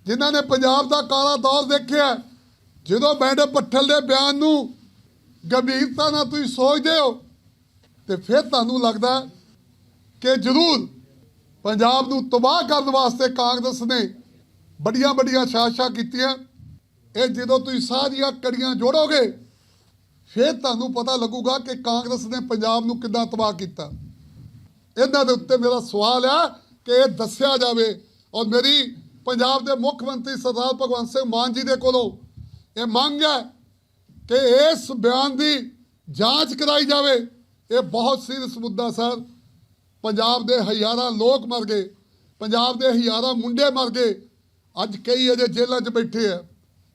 ਜਿਨ੍ਹਾਂ ਨੇ ਪੰਜਾਬ ਦਾ ਕਾਲਾ ਦੌਰ ਦੇਖਿਆ, ਜਦੋਂ ਬੈਂਡੇ ਪੱਠਲ ਦੇ ਬਿਆਨ ਨੂੰ ਗੰਭੀਰਤਾ ਨਾਲ ਤੁਸੀਂ ਸੋਚਦੇ ਹੋ ਤੇ ਫਿਰ ਤੁਹਾਨੂੰ ਲੱਗਦਾ ਕਿ ਜ਼ਰੂਰ ਪੰਜਾਬ ਨੂੰ ਤਬਾਹ ਕਰਨ ਵਾਸਤੇ ਕਾਂਗਰਸ ਨੇ ਵੱਡੀਆਂ ਵੱਡੀਆਂ ਸਾਜ਼ਿਸ਼ਾਂ ਕੀਤੀਆਂ। ਇਹ ਜਦੋਂ ਤੁਸੀਂ ਸਾਰੀਆਂ ਕੜੀਆਂ ਜੋੜੋਗੇ ਫਿਰ ਤੁਹਾਨੂੰ ਪਤਾ ਲੱਗੂਗਾ ਕਿ ਕਾਂਗਰਸ ਨੇ ਪੰਜਾਬ ਨੂੰ ਕਿੱਦਾਂ ਤਬਾਹ ਕੀਤਾ। ਇਹਨਾਂ ਦੇ ਉੱਤੇ ਮੇਰਾ ਸਵਾਲ ਹੈ ਕਿ ਇਹ ਦੱਸਿਆ ਜਾਵੇ, ਔਰ ਮੇਰੀ ਪੰਜਾਬ ਦੇ ਮੁੱਖ ਮੰਤਰੀ ਸਰਦਾਰ ਭਗਵੰਤ ਸਿੰਘ ਮਾਨ ਜੀ ਦੇ ਕੋਲੋਂ ਇਹ ਮੰਗ ਹੈ ਕਿ ਇਸ ਬਿਆਨ ਦੀ ਜਾਂਚ ਕਰਾਈ ਜਾਵੇ। ਇਹ ਬਹੁਤ ਸੀਰੀਅਸ ਮੁੱਦਾ ਸਰ। ਪੰਜਾਬ ਦੇ ਹਜ਼ਾਰਾਂ ਲੋਕ ਮਰ ਗਏ, ਪੰਜਾਬ ਦੇ ਹਜ਼ਾਰਾਂ ਮੁੰਡੇ ਮਰ ਗਏ, ਅੱਜ ਕਈ ਅਜੇ ਜੇਲ੍ਹਾਂ 'ਚ ਬੈਠੇ ਆ।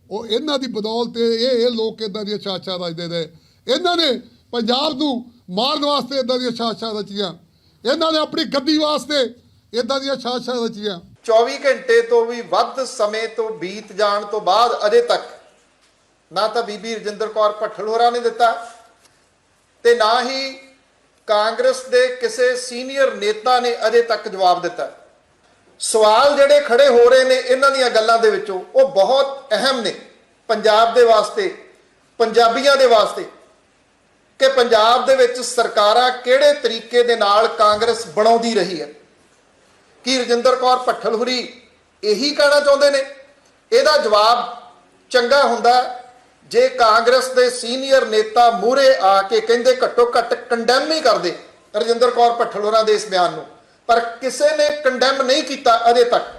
ਉਹ ਇਹਨਾਂ ਦੀ ਬਦੌਲਤ ਇਹ ਲੋਕ ਇੱਦਾਂ ਦੀਆਂ ਸਾਜ਼ਿਸ਼ਾਂ ਰਚਦੇ ਰਹੇ। ਇਹਨਾਂ ਨੇ ਪੰਜਾਬ ਨੂੰ ਮਾਰਨ ਵਾਸਤੇ ਇੱਦਾਂ ਦੀਆਂ ਸਾਜ਼ਿਸ਼ਾਂ ਰਚੀਆਂ, ਇਹਨਾਂ ਨੇ ਆਪਣੀ ਗੱਦੀ ਵਾਸਤੇ ਇੱਦਾਂ ਦੀਆਂ ਸਾਜ਼ਿਸ਼ਾਂ ਰਚੀਆਂ। 24 ਘੰਟੇ ਤੋਂ ਵੀ ਵੱਧ ਸਮੇਂ ਤੋਂ ਬੀਤ ਜਾਣ ਤੋਂ ਬਾਅਦ ਅਜੇ ਤੱਕ ਨਾ ਤਾਂ ਬੀਬੀ ਰਜਿੰਦਰ ਕੌਰ ਭੱਠਲ ਹੋਰਾਂ ਨੇ ਦਿੱਤਾ ਤੇ ਨਾ ਹੀ ਕਾਂਗਰਸ ਦੇ ਕਿਸੇ ਸੀਨੀਅਰ ਨੇਤਾ ਨੇ ਅਜੇ ਤੱਕ ਜਵਾਬ ਦਿੱਤਾ। ਸਵਾਲ ਜਿਹੜੇ ਖੜੇ ਹੋ ਰਹੇ ਨੇ ਇਹਨਾਂ ਦੀਆਂ ਗੱਲਾਂ ਦੇ ਵਿੱਚੋਂ ਉਹ ਬਹੁਤ ਅਹਿਮ ਨੇ ਪੰਜਾਬ ਦੇ ਵਾਸਤੇ, ਪੰਜਾਬੀਆਂ ਦੇ ਵਾਸਤੇ, ਕਿ ਪੰਜਾਬ ਦੇ ਵਿੱਚ ਸਰਕਾਰਾਂ ਕਿਹੜੇ ਤਰੀਕੇ ਦੇ ਨਾਲ ਕਾਂਗਰਸ ਬਣਾਉਂਦੀ ਰਹੀ ਹੈ। ਕੀ ਰਜਿੰਦਰ ਕੌਰ ਭੱਠਲ ਹੁਰੀ ਇਹੀ ਕਹਿਣਾ ਚਾਹੁੰਦੇ ਨੇ? ਇਹਦਾ ਜਵਾਬ ਚੰਗਾ ਹੁੰਦਾ ਜੇ ਕਾਂਗਰਸ ਦੇ ਸੀਨੀਅਰ ਨੇਤਾ ਮੂਹਰੇ ਆ ਕੇ ਕਹਿੰਦੇ ਘੱਟੋ ਘੱਟ ਕੰਡੈਮ ਹੀ ਕਰਦੇ ਰਜਿੰਦਰ ਕੌਰ ਭੱਠਲ ਹੋਰਾਂ ਦੇ ਇਸ ਬਿਆਨ ਨੂੰ, ਪਰ ਕਿਸੇ ਨੇ ਕੰਡੈਮ ਨਹੀਂ ਕੀਤਾ ਅਜੇ ਤੱਕ।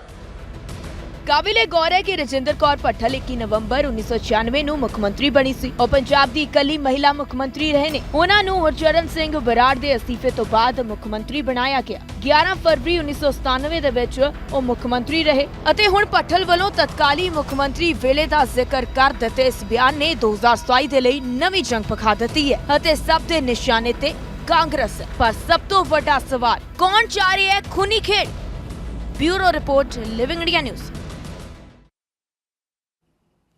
ਕਾਬਿਲੇ ਗੌਰ ਹੈ ਕਿ ਰਜਿੰਦਰ ਕੌਰ ਭੱਠਲ 21 ਨਵੰਬਰ 1996 ਨੂੰ ਮੁੱਖ ਮੰਤਰੀ ਬਣੀ ਸੀ। ਉਹ ਪੰਜਾਬ ਦੀ ਇਕੱਲੀ ਮਹਿਲਾ ਮੁੱਖ ਮੰਤਰੀ ਰਹੇ ਨੇ। ਉਹਨਾਂ ਨੂੰ ਹਰਚਰਨ ਸਿੰਘ ਬਰਾੜ ਦੇ ਅਸਤੀਫੇ ਤੋਂ ਬਾਅਦ ਮੁੱਖ ਮੰਤਰੀ ਬਣਾਇਆ ਗਿਆ। 11 ਫਰਵਰੀ 1997 ਦੇ ਵਿੱਚ ਉਹ ਮੁੱਖ ਮੰਤਰੀ ਰਹੇ ਅਤੇ ਹੁਣ ਭੱਠਲ ਵੱਲੋਂ ਤਤਕਾਲੀ ਮੁੱਖ ਮੰਤਰੀ ਵੇਲੇ ਦਾ ਜ਼ਿਕਰ ਕਰ ਦਿੱਤੇ ਇਸ ਬਿਆਨ ਨੇ 2027 ਦੇ ਲਈ ਨਵੀਂ ਜੰਗ ਭਖਾ ਦਿੱਤੀ ਹੈ ਅਤੇ ਸਭ ਦੇ ਨਿਸ਼ਾਨੇ ਤੇ ਕਾਂਗਰਸ। ਪਰ ਸਭ ਤੋਂ ਵੱਡਾ ਸਵਾਲ, ਕੌਣ ਚਾਹ ਰਿਹਾ ਹੈ ਖੂਨੀ ਖੇਡ? Bureau report, living India news.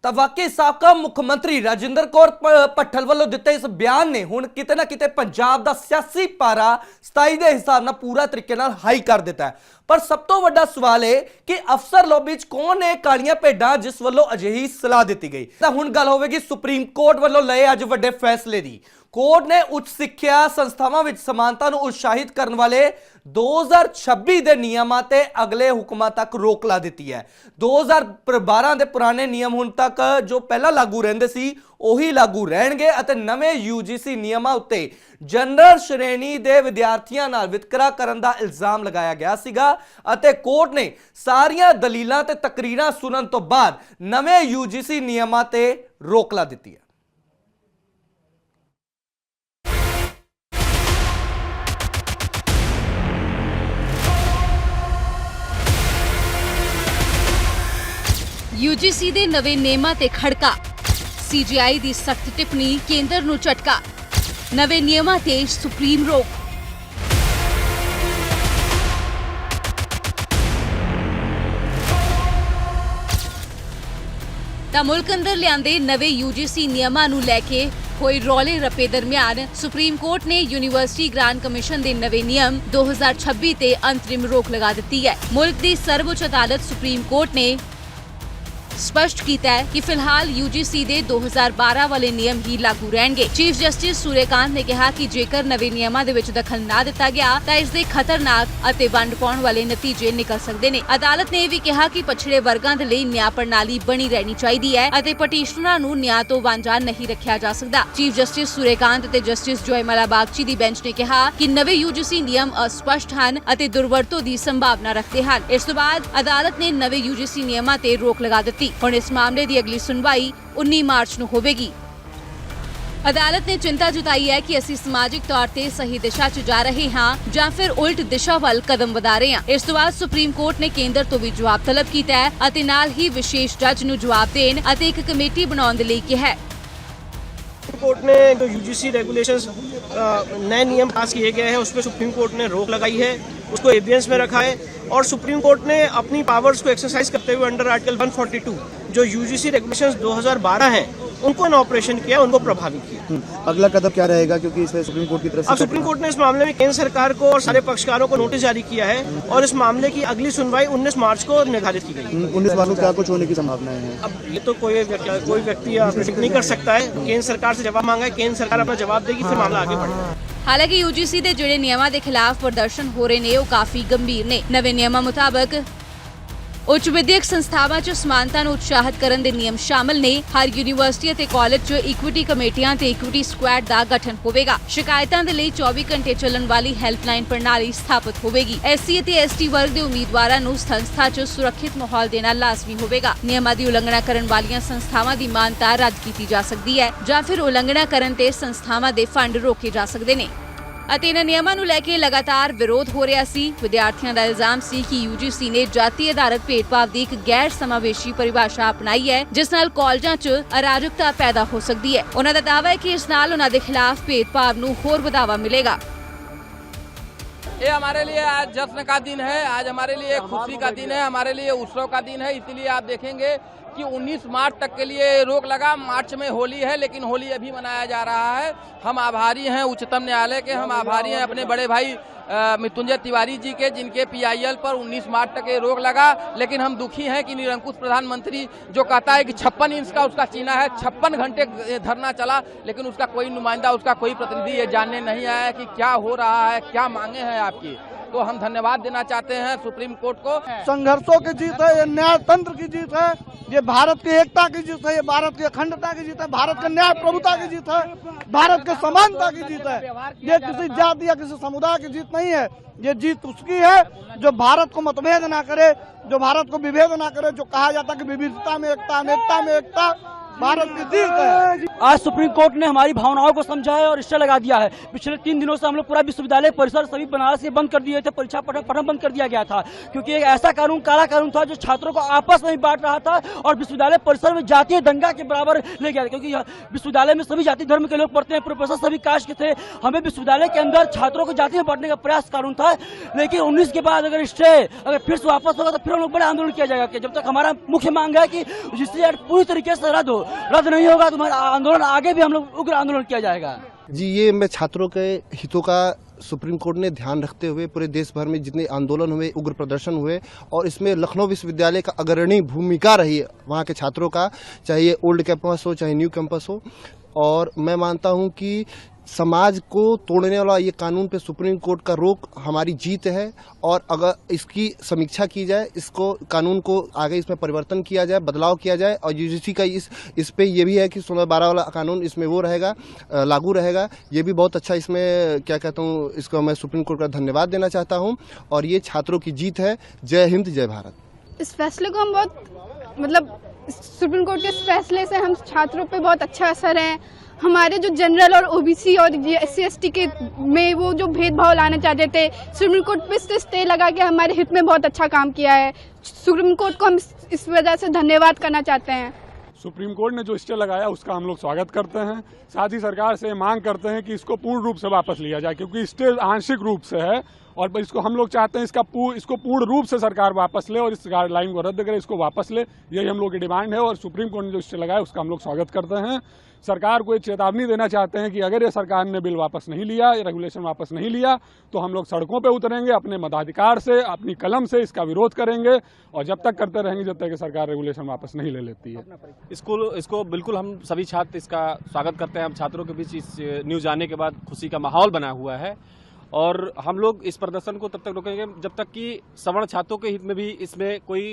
ਤਾਂ ਵਾਕਈ ਸਾਬਕਾ ਮੁੱਖ ਮੰਤਰੀ ਰਾਜਿੰਦਰ ਕੌਰ ਭੱਠਲ ਵੱਲੋਂ ਦਿੱਤੇ ਇਸ ਬਿਆਨ ਨੇ ਹੁਣ ਕਿਤੇ ਨਾ ਕਿਤੇ ਪੰਜਾਬ ਦਾ ਸਿਆਸੀ ਪਾਰਾ 27 ਦੇ ਹਿਸਾਬ ਨਾਲ ਪੂਰਾ ਤਰੀਕੇ ਨਾਲ ਹਾਈ ਕਰ ਦਿੱਤਾ ਹੈ। ਪਰ ਸਭ ਤੋਂ ਵੱਡਾ ਸਵਾਲ ਹੈ ਕਿ ਅਫਸਰ ਲੌਬੀ 'ਚ ਕੌਣ ਨੇ ਕਾਲੀਆਂ ਭੇਡਾਂ ਜਿਸ ਵੱਲੋਂ ਅਜਿਹੀ ਸਲਾਹ ਦਿੱਤੀ ਗਈ। ਤਾਂ ਹੁਣ ਗੱਲ ਹੋਵੇਗੀ ਸੁਪਰੀਮ ਕੋਰਟ ਵੱਲੋਂ ਲਏ ਅੱਜ ਵੱਡੇ ਫੈਸਲੇ ਦੀ। ਕੋਰਟ ਨੇ ਉੱਚ ਸਿੱਖਿਆ ਸੰਸਥਾਵਾਂ ਵਿੱਚ ਸਮਾਨਤਾ ਨੂੰ ਉਤਸ਼ਾਹਿਤ ਕਰਨ ਵਾਲੇ 2026 ਦੇ ਨਿਯਮਾਂ ਤੇ ਅਗਲੇ ਹੁਕਮਾਂ ਤੱਕ ਰੋਕ ਲਾ ਦਿੱਤੀ ਹੈ। 2012 ਦੇ ਪੁਰਾਣੇ ਨਿਯਮ ਹੁਣ ਤੱਕ ਜੋ ਪਹਿਲਾਂ ਲਾਗੂ ਰਹਿੰਦੇ ਸੀ ਉਹੀ ਲਾਗੂ ਰਹਿਣਗੇ ਅਤੇ ਨਵੇਂ UGC ਨਿਯਮਾਂ ਉੱਤੇ ਜਨਰਲ ਸ਼੍ਰੇਣੀ ਦੇ ਵਿਦਿਆਰਥੀਆਂ ਨਾਲ ਵਿਤਕਰਾ ਕਰਨ ਦਾ ਇਲਜ਼ਾਮ ਲਗਾਇਆ ਗਿਆ ਸੀਗਾ ਅਤੇ ਕੋਰਟ ਨੇ ਸਾਰੀਆਂ ਦਲੀਲਾਂ ਤੇ ਤਕਰੀਰਾਂ ਸੁਣਨ ਤੋਂ ਬਾਅਦ ਨਵੇਂ UGC ਨਿਯਮਾਂ ਤੇ ਰੋਕ ਲਾ ਦਿੱਤੀ ਹੈ। UGC ਦੇ ਨਵੇਂ ਨਿਯਮਾਂ ਤੇ ਖੜਕਾ, CGI ਦੀ ਸਖਤ ਟਿੱਪਣੀ, ਕੇਂਦਰ ਨੂੰ ਝਟਕਾ, ਨਵੇਂ ਨਿਯਮਾਂ ਤੇ ਸੁਪਰੀਮ ਰੋਕ। ਤਾਂ ਮੁਲਕ ਅੰਦਰ ਲਿਆਂਦੇ ਨਵੇਂ UGC ਨਿਯਮਾਂ ਨੂੰ ਲੈ ਕੇ ਹੋਏ ਰੌਲੇ ਰੱਪੇ ਦਰਮਿਆਨ ਸੁਪਰੀਮ ਕੋਰਟ ਨੇ ਯੂਨੀਵਰਸਿਟੀ ਗ੍ਰਾਂਟ ਕਮਿਸ਼ਨ ਦੇ ਨਵੇਂ ਨਿਯਮ 2026 ਤੇ ਅੰਤਰਿਮ ਰੋਕ ਲਗਾ ਦਿੱਤੀ ਹੈ। ਮੁਲਕ ਦੀ ਸਰਵਉੱਚ ਅਦਾਲਤ ਸੁਪਰੀਮ ਕੋਰਟ ਨੇ ਸਪਸ਼ਟ ਕੀਤਾ ਹੈ ਕਿ ਫਿਲਹਾਲ UGC ਦੇ 2012 ਵਾਲੇ ਨਿਯਮ ਹੀ ਲਾਗੂ ਰਹਿਣਗੇ। ਚੀਫ ਜਸਟਿਸ ਸੂਰਯਕਾਂਤ ਨੇ ਕਿਹਾ ਕਿ ਜੇਕਰ ਨਵੇਂ ਨਿਯਮਾਂ ਦੇ ਵਿੱਚ ਦਖਲ ਨਾ ਦਿੱਤਾ ਗਿਆ ਤਾਂ ਇਸ ਦੇ ਖਤਰਨਾਕ ਅਤੇ ਵੰਡ ਪਾਉਣ ਵਾਲੇ ਨਤੀਜੇ ਨਿਕਲ ਸਕਦੇ ਨੇ। ਅਦਾਲਤ ਨੇ ਇਹ ਵੀ ਕਿਹਾ ਕਿ ਪਛੜੇ ਵਰਗਾਂ ਦੇ ਲਈ ਨਿਆਂ ਪ੍ਰਣਾਲੀ ਬਣੀ ਰਹਿਣੀ ਚਾਹੀਦੀ ਹੈ ਅਤੇ ਪਟੀਸ਼ਨਰਾਂ ਨੂੰ ਨਿਆਂ ਤੋਂ ਵਾਂਝਾ ਨਹੀਂ ਰੱਖਿਆ ਜਾ ਸਕਦਾ। ਚੀਫ ਜਸਟਿਸ ਸੂਰਯਕਾਂਤ ਅਤੇ ਜਸਟਿਸ ਜੋਇਮਾਲਾ ਬਾਗਚੀ ਦੀ ਬੈਂਚ ਨੇ ਕਿਹਾ ਕਿ ਨਵੇਂ UGC ਨਿਯਮ ਅਸਪਸ਼ਟ ਹਨ ਅਤੇ ਦੁਰਵਰਤੋਂ ਦੀ ਸੰਭਾਵਨਾ ਰੱਖਦੇ ਹਨ। ਇਸ ਤੋਂ ਬਾਅਦ ਅਦਾਲਤ ਨੇ ਨਵੇਂ UGC ਨਿਯਮਾਂ ਤੇ ਰੋਕ ਲਗਾ ਦਿੱਤੀ। ਹੁਣ ਇਸ ਮਾਮਲੇ ਦੀ ਅਗਲੀ ਸੁਣਵਾਈ 19 ਮਾਰਚ ਨੂੰ ਹੋਵੇਗੀ। ਅਦਾਲਤ ਨੇ ਚਿੰਤਾ ਜਤਾਈ ਹੈ ਕਿ ਅਸੀਂ ਸਮਾਜਿਕ ਤੌਰ ਤੇ ਸਹੀ ਦਿਸ਼ਾ 'ਚ ਜਾ ਰਹੇ ਹਾਂ ਜਾਂ ਫਿਰ ਉਲਟ ਦਿਸ਼ਾ ਵੱਲ ਕਦਮ ਵਧਾ ਰਹੇ ਹਾਂ। ਇਸ ਤੋਂ ਬਾਅਦ ਸੁਪਰੀਮ ਕੋਰਟ ਨੇ ਕੇਂਦਰ ਤੋਂ ਵੀ ਜਵਾਬ ਤਲਬ ਕੀਤਾ ਹੈ ਅਤੇ ਨਾਲ ਹੀ ਵਿਸ਼ੇਸ਼ ਜੱਜ ਨੂੰ ਜਵਾਬ ਦੇਣ ਅਤੇ ਇੱਕ ਕਮੇਟੀ ਬਣਾਉਣ ਦੇ ਲਈ ਕਿਹਾ ਹੈ। कोर्ट ने जो UGC रेगुलेशंस नए नियम पास किए गए हैं उस पर सुप्रीम कोर्ट ने रोक लगाई है, उसको एबियंस में रखा है और सुप्रीम कोर्ट ने अपनी पावर्स को एक्सरसाइज करते हुए अंडर आर्टिकल 142 जो UGC रेगुलेशंस 2012 हैं उनको इन ऑपरेशन किया, उनको प्रभावी किया। अगला कदम क्या रहेगा, क्योंकि इसमें सुप्रीम कोर्ट की तरफ से अब सुप्रीम कोर्ट ने इस मामले में केंद्र सरकार को और सारे पक्षकारों को नोटिस जारी किया है और इस मामले की अगली सुनवाई 19 मार्च को निर्धारित की गई। 19 मार्च को क्या कुछ होने की संभावनाएं हैं? अब ये तो कोई व्यक्ति प्रेडिक्ट नहीं कर सकता है। केंद्र सरकार से जवाब मांगा है, केंद्र सरकार अपना जवाब देगी, फिर मामला आगे बढ़ेगा। ਹਾਲਾਂਕਿ UGC ਦੇ ਜਿਹੜੇ ਨਿਯਮਾਂ ਦੇ ਖਿਲਾਫ ਪ੍ਰਦਰਸ਼ਨ ਹੋ ਰਹੇ ਨੇ ਉਹ ਕਾਫੀ ਗੰਭੀਰ ਨੇ। ਨਵੇਂ ਨਿਯਮਾਂ ਮੁਤਾਬਕ ਉੱਚ ਵਿਦਿਅਕ ਸੰਸਥਾਵਾਂ 'ਚ ਸਮਾਨਤਾ ਨੂੰ ਉਤਸ਼ਾਹਿਤ ਕਰਨ ਦੇ ਨਿਯਮ ਸ਼ਾਮਲ ਨੇ। ਹਰ ਯੂਨੀਵਰਸਿਟੀ ਅਤੇ ਕਾਲਜ 'ਚ ਇਕੁਇਟੀ ਕਮੇਟੀਆਂ ਤੇ ਇਕੁਇਟੀ ਸਕੁਐਡ ਦਾ ਗਠਨ ਹੋਵੇਗਾ। ਸ਼ਿਕਾਇਤਾਂ ਦੇ ਲਈ 24 ਘੰਟੇ ਚੱਲਣ ਵਾਲੀ ਹੈਲਪਲਾਈਨ ਪ੍ਰਣਾਲੀ ਸਥਾਪਿਤ ਹੋਵੇਗੀ। SC ਅਤੇ ST ਵਰਗ ਦੇ ਉਮੀਦਵਾਰਾਂ ਨੂੰ ਸੰਸਥਾ 'ਚ ਸੁਰੱਖਿਅਤ ਮਾਹੌਲ ਦੇਣਾ ਲਾਜ਼ਮੀ ਹੋਵੇਗਾ। ਨਿਯਮਾਂ ਦੀ ਉਲੰਘਣਾ ਕਰਨ ਵਾਲੀਆਂ ਸੰਸਥਾਵਾਂ ਦੀ ਮਾਨਤਾ ਰੱਦ ਕੀਤੀ ਜਾ ਸਕਦੀ ਹੈ ਜਾਂ ਫਿਰ ਉਲੰਘਣਾ ਕਰਨ ਤੇ ਸੰਸਥਾਵਾਂ ਦੇ ਫੰਡ ਰੋਕੇ ਜਾ ਸਕਦੇ ਨੇ। ਅਤੇ ਇਹਨਾਂ ਨਿਯਮਾਂ ਨੂੰ ਲੈ ਕੇ ਲਗਾਤਾਰ ਵਿਰੋਧ ਹੋ ਰਿਹਾ ਸੀ। ਵਿਦਿਆਰਥੀਆਂ ਦਾ ਇਲਜ਼ਾਮ ਸੀ ਕਿ UGC ਨੇ ਜਾਤੀ ਆਧਾਰਿਤ ਭੇਦਭਾਵ ਦੀ ਇੱਕ ਗੈਰ ਸਮਾਵੇਸ਼ੀ ਪਰਿਭਾਸ਼ਾ ਅਪਣਾਈ ਹੈ ਜਿਸ ਨਾਲ ਕਾਲਜਾਂ 'ਚ ਅਰਾਜਕਤਾ ਪੈਦਾ ਹੋ ਸਕਦੀ ਹੈ। ਉਹਨਾਂ ਦਾ ਦਾਅਵਾ ਹੈ ਕਿ ਇਸ ਨਾਲ ਉਹਨਾਂ ਦੇ ਖਿਲਾਫ ਭੇਦਭਾਵ ਨੂੰ ਹੋਰ ਵਧਾਵਾ ਮਿਲੇਗਾ। ये हमारे लिए आज जश्न का दिन है, आज हमारे लिए खुशी का दिन है, हमारे लिए उत्सव का दिन है। इसीलिए आप देखेंगे कि 19 मार्च तक के लिए रोक लगा। मार्च में होली है लेकिन होली अभी मनाया जा रहा है। हम आभारी हैं उच्चतम न्यायालय के, हम आभारी हैं अपने बड़े भाई मृत्युंजय तिवारी जी के जिनके PIL पर 19 मार्च तक ये रोक लगा। लेकिन हम दुखी हैं कि निरंकुश प्रधानमंत्री जो कहता है कि 56 इंच का उसका चीना है, 56 घंटे धरना चला लेकिन उसका कोई नुमाइंदा, उसका कोई प्रतिनिधि ये जानने नहीं आया कि क्या हो रहा है, क्या मांगे हैं आपकी। तो हम धन्यवाद देना चाहते हैं सुप्रीम कोर्ट को। संघर्षों की जीत है, ये न्यायतंत्र की जीत है, ये भारत की एकता की जीत है, ये भारत की अखंडता की जीत है, भारत के न्याय प्रभुता की जीत है, भारत के समानता की जीत है। ये किसी जाति या किसी समुदाय की जीत नहीं है, ये जीत उसकी है जो भारत को मतभेद ना करे, जो भारत को विभेद ना करे, जो कहा जाता है कि विविधता में एकता, अनेकता में एकता भारत की जीत है। आज सुप्रीम कोर्ट ने हमारी भावनाओं को समझा है और स्टे लगा दिया है। पिछले 3 दिनों से हम लोग पूरा विश्वविद्यालय परिसर सभी बनारस से बंद कर दिए थे, परीक्षा पठन बंद कर दिया गया था क्योंकि एक ऐसा कानून, काला कानून था जो छात्रों को आपस में बांट रहा था और विश्वविद्यालय परिसर में जातीय दंगा के बराबर ले गया था। क्योंकि विश्वविद्यालय में सभी जाति धर्म के लोग पढ़ते हैं, प्रोफेसर सभी कास्ट के थे। हमें विश्वविद्यालय के अंदर छात्रों को जाति में बांटने का प्रयास कानून था, लेकिन 19 के बाद अगर स्टे अगर फिर से वापस होगा तो फिर हम लोग बड़ा आंदोलन किया जाएगा। जब तक हमारा मुख्य मांग है कि जिससे पूरी तरीके से रद्द नहीं होगा तो आंदोलन आगे भी हम लोग उग्र आंदोलन किया जाएगा। जी, ये मैं छात्रों के हितों का सुप्रीम कोर्ट ने ध्यान रखते हुए पूरे देश भर में जितने आंदोलन हुए, उग्र प्रदर्शन हुए और इसमें लखनऊ विश्वविद्यालय का अग्रणी भूमिका रही है वहाँ के छात्रों का, चाहे ये ओल्ड कैंपस हो चाहे न्यू कैंपस हो। और मैं मानता हूँ कि समाज को तोड़ने वाला ये कानून पे सुप्रीम कोर्ट का रोक हमारी जीत है और अगर इसकी समीक्षा की जाए, इसको कानून को आगे इसमें परिवर्तन किया जाए, बदलाव किया जाए और UGC का इस पे ये भी है कि 16-12 वाला कानून इसमें वो रहेगा, लागू रहेगा। ये भी बहुत अच्छा, इसमें क्या कहता हूँ, इसको मैं सुप्रीम कोर्ट का धन्यवाद देना चाहता हूँ और ये छात्रों की जीत है। जय हिंद, जय भारत। इस फैसले को हम बहुत सुप्रीम कोर्ट के इस फैसले से हम छात्रों पे बहुत अच्छा असर है। हमारे जो जनरल और OBC और SC ST के में वो जो भेदभाव लाना चाहते थे, सुप्रीम कोर्ट पे स्टे लगा के हमारे हित में बहुत अच्छा काम किया है। सुप्रीम कोर्ट को हम इस वजह से धन्यवाद करना चाहते हैं। सुप्रीम कोर्ट ने जो स्टे लगाया उसका हम लोग स्वागत करते हैं। साथ ही सरकार से मांग करते हैं कि इसको पूर्ण रूप से वापस लिया जाए, क्योंकि स्टे आंशिक रूप से है और इसको हम लोग चाहते हैं इसको पूर्ण रूप से सरकार वापस ले और इस गाइडलाइन को रद्द करे, इसको वापस ले। यही हम लोग की डिमांड है और सुप्रीम कोर्ट ने जो स्टे लगाया उसका हम लोग स्वागत करते हैं। सरकार को एक चेतावनी देना चाहते हैं कि अगर ये सरकार ने बिल वापस नहीं लिया, ये रेगुलेशन वापस नहीं लिया, तो हम लोग सड़कों पे उतरेंगे, अपने मताधिकार से, अपनी कलम से इसका विरोध करेंगे और जब तक करते रहेंगे जब तक कि सरकार रेगुलेशन वापस नहीं ले लेती है। इसको बिल्कुल हम सभी छात्र इसका स्वागत करते हैं। हम छात्रों के बीच इस न्यूज़ आने के बाद खुशी का माहौल बना हुआ है और हम लोग इस प्रदर्शन को तब तक रोकेंगे जब तक कि सवर्ण छात्रों के हित में भी इसमें कोई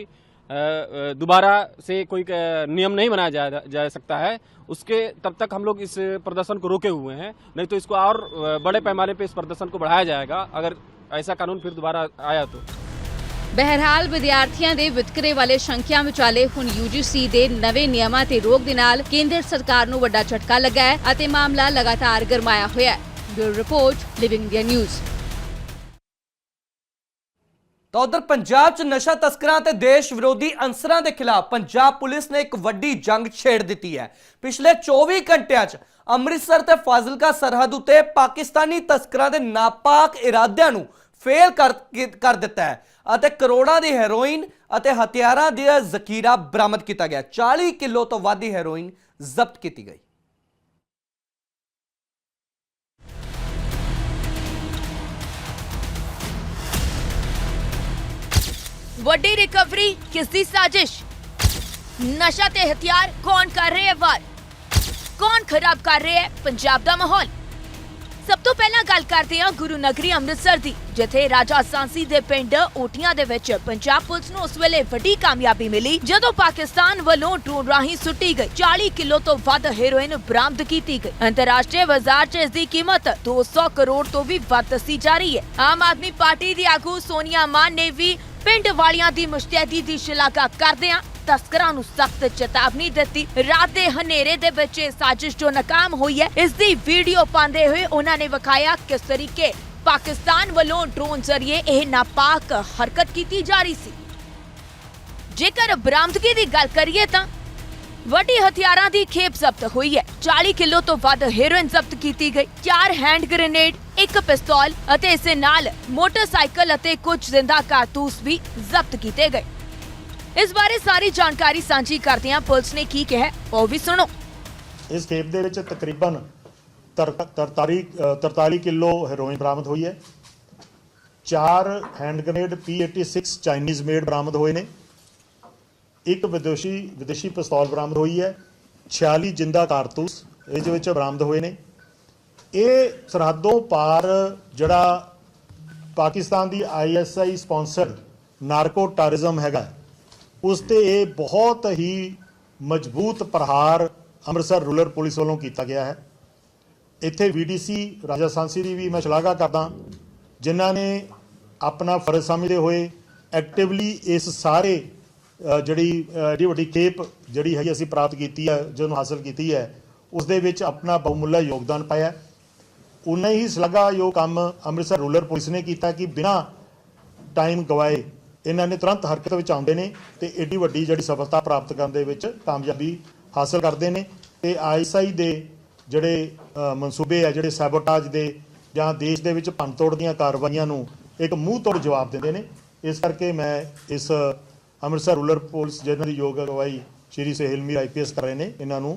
दोबारा से कोई नियम नहीं बनाया जा सकता है, उसके तब तक हम लोग इस प्रदर्शन को रोके हुए हैं। नहीं तो इसको और बड़े पैमाने पे इस प्रदर्शन को बढ़ाया जाएगा अगर ऐसा कानून फिर दोबारा आया तो। ਬਹਿਰਹਾਲ ਵਿਦਿਆਰਥੀਆਂ ਦੇ ਵਿਤਕਰੇ ਵਾਲੇ ਸ਼ੰਕਿਆਂ ਵਿਚਾਲੇ ਹੁਣ UGC ਦੇ ਨਵੇਂ ਨਿਯਮਾਂ ਤੇ ਰੋਕ ਦੇ ਨਾਲ ਕੇਂਦਰ ਸਰਕਾਰ ਨੂੰ ਵੱਡਾ ਝਟਕਾ ਲੱਗਾ ਹੈ ਅਤੇ ਮਾਮਲਾ ਲਗਾਤਾਰ ਗਰਮਾਇਆ ਹੋਇਆ ਹੈ। Bureau report, living India news. ਤਾਂ ਉਧਰ ਪੰਜਾਬ 'ਚ ਨਸ਼ਾ ਤਸਕਰਾਂ ਤੇ ਦੇਸ਼ ਵਿਰੋਧੀ ਅੰਸਰਾਂ ਦੇ ਖਿਲਾਫ ਪੰਜਾਬ ਪੁਲਿਸ ਨੇ ਇੱਕ ਵੱਡੀ ਜੰਗ ਛੇੜ ਦਿੱਤੀ ਹੈ। ਪਿਛਲੇ 24 ਘੰਟਿਆਂ 'ਚ ਅੰਮ੍ਰਿਤਸਰ ਤੇ ਫਾਜ਼ਿਲਕਾ ਸਰਹੱਦ ਉੱਤੇ ਪਾਕਿਸਤਾਨੀ ਤਸਕਰਾਂ ਦੇ ਨਾਪਾਕ ਇਰਾਦਿਆਂ ਨੂੰ ਫੇਲ ਕਰ ਦਿੱਤਾ ਹੈ ਅਤੇ ਕਰੋੜਾਂ ਦੀ ਹੈਰੋਇਨ ਅਤੇ ਹਥਿਆਰਾਂ ਦਾ ਜ਼ਖੀਰਾ ਬਰਾਮਦ ਕੀਤਾ ਗਿਆ। 40 ਕਿਲੋ ਤੋਂ ਵੱਧ ਦੀ ਹੈਰੋਇਨ ਜ਼ਬਤ ਕੀਤੀ ਗਈ। ਵੱਡੀ रिकवरी किसकी साजिश? नशा ते हथियार कौन कर रहे हैं वार? कौन खराब कर रहे हैं पंजाब दा माहौल? सब तो पहला गल करते हैं गुरु नगरी अमृतसर दी, जिथे राजा सांसी दे पिंड ओठियां दे विच पंजाब पुलिस नूं उस वेले वड्डी कामयाबी मिली जदों पाकिस्तान वालों ड्रोन राही सुट्टी गई 40 किलो तो वध हेरोइन बरामद कीती गई। अंतरराष्ट्रीय बाजार च इसदी कीमत 200 करोड़ तो भी वध दसी जा रही है। आम आदमी पार्टी दी आगू सोनिया मान ने भी पिंड वालियां दी मुस्तैदी दी शलाघा करदियां तस्करां नूं सख्त चेतावनी दित्ती। रात दे हनेरे दे विच साजिश जो नाकाम हुई है, इस दी वीडियो पांदे हुए उन्हां ने विखाया किस तरीके पाकिस्तान वालों ड्रोन जरिए यह नापाक हरकत की जा रही सी। जेकर बरामदगी दी गल करिए तां वड्डी हथियारां दी खेप जब्त हुई है। 40 किलो तो वध हेरोइन जब्त की गई, 4 हैंड ग्रेनेड, 1 पिस्तौल अते इस नाल मोटरसाइकिल अते कुछ जिंदा कारतूस भी जब्त किए गए। इस बारे सारी जानकारी सांझी करदियां पुलिस ने की कहा वो भी सुनो। इस खेप दे विच तकरीबन 43 किलो हेरोइन बरामद हुई है, 4 hand grenade P86 Chinese made बरामद हुए ने, 1 विदेशी पिस्तौल बरामद हुई है, 46 जिंदा कारतूस इस विच बरामद हुए ने। ये सरहदों पार जड़ा पाकिस्तान की ISI स्पॉन्सर्ड नारको टैरिज्म हैगा उसते ये बहुत ही मजबूत प्रहार अमृतसर रूरल पुलिस वालों किया गया है। इत्थे VDC राजा सांसी की भी मैं शलाघा करदा जिन्हां ने अपना फर्ज समझते हुए एक्टिवली इस सारे जड़ी वड्डी खेप जड़ी है असीं प्राप्त की है जो हासिल की है उस दे विच अपना बहुमुल्ला योगदान पाया। उन्ना ही शलाघायोग काम अमृतसर रूरल पुलिस ने किया कि बिना टाइम गवाए इन्हां ने तुरंत हरकत विच आउंदे ने ते एडी वड्डी जिहड़ी सफलता प्राप्त करन दे विच कामयाबी हासिल करते हैं ते ISI दे जिहड़े मनसूबे है जिहड़े सैबोटाज दे जां देश दे विच भंनतोड़ दीयां कार्रवाईयां नूं एक मूँह तोड़ जवाब दिंदे ने। इस करके मैं इस अमृतसर रूरल पुलिस जिन्हां दी योग अगवाई श्री सुहेल मीर IPS कर रहे हैं इन्हां नूं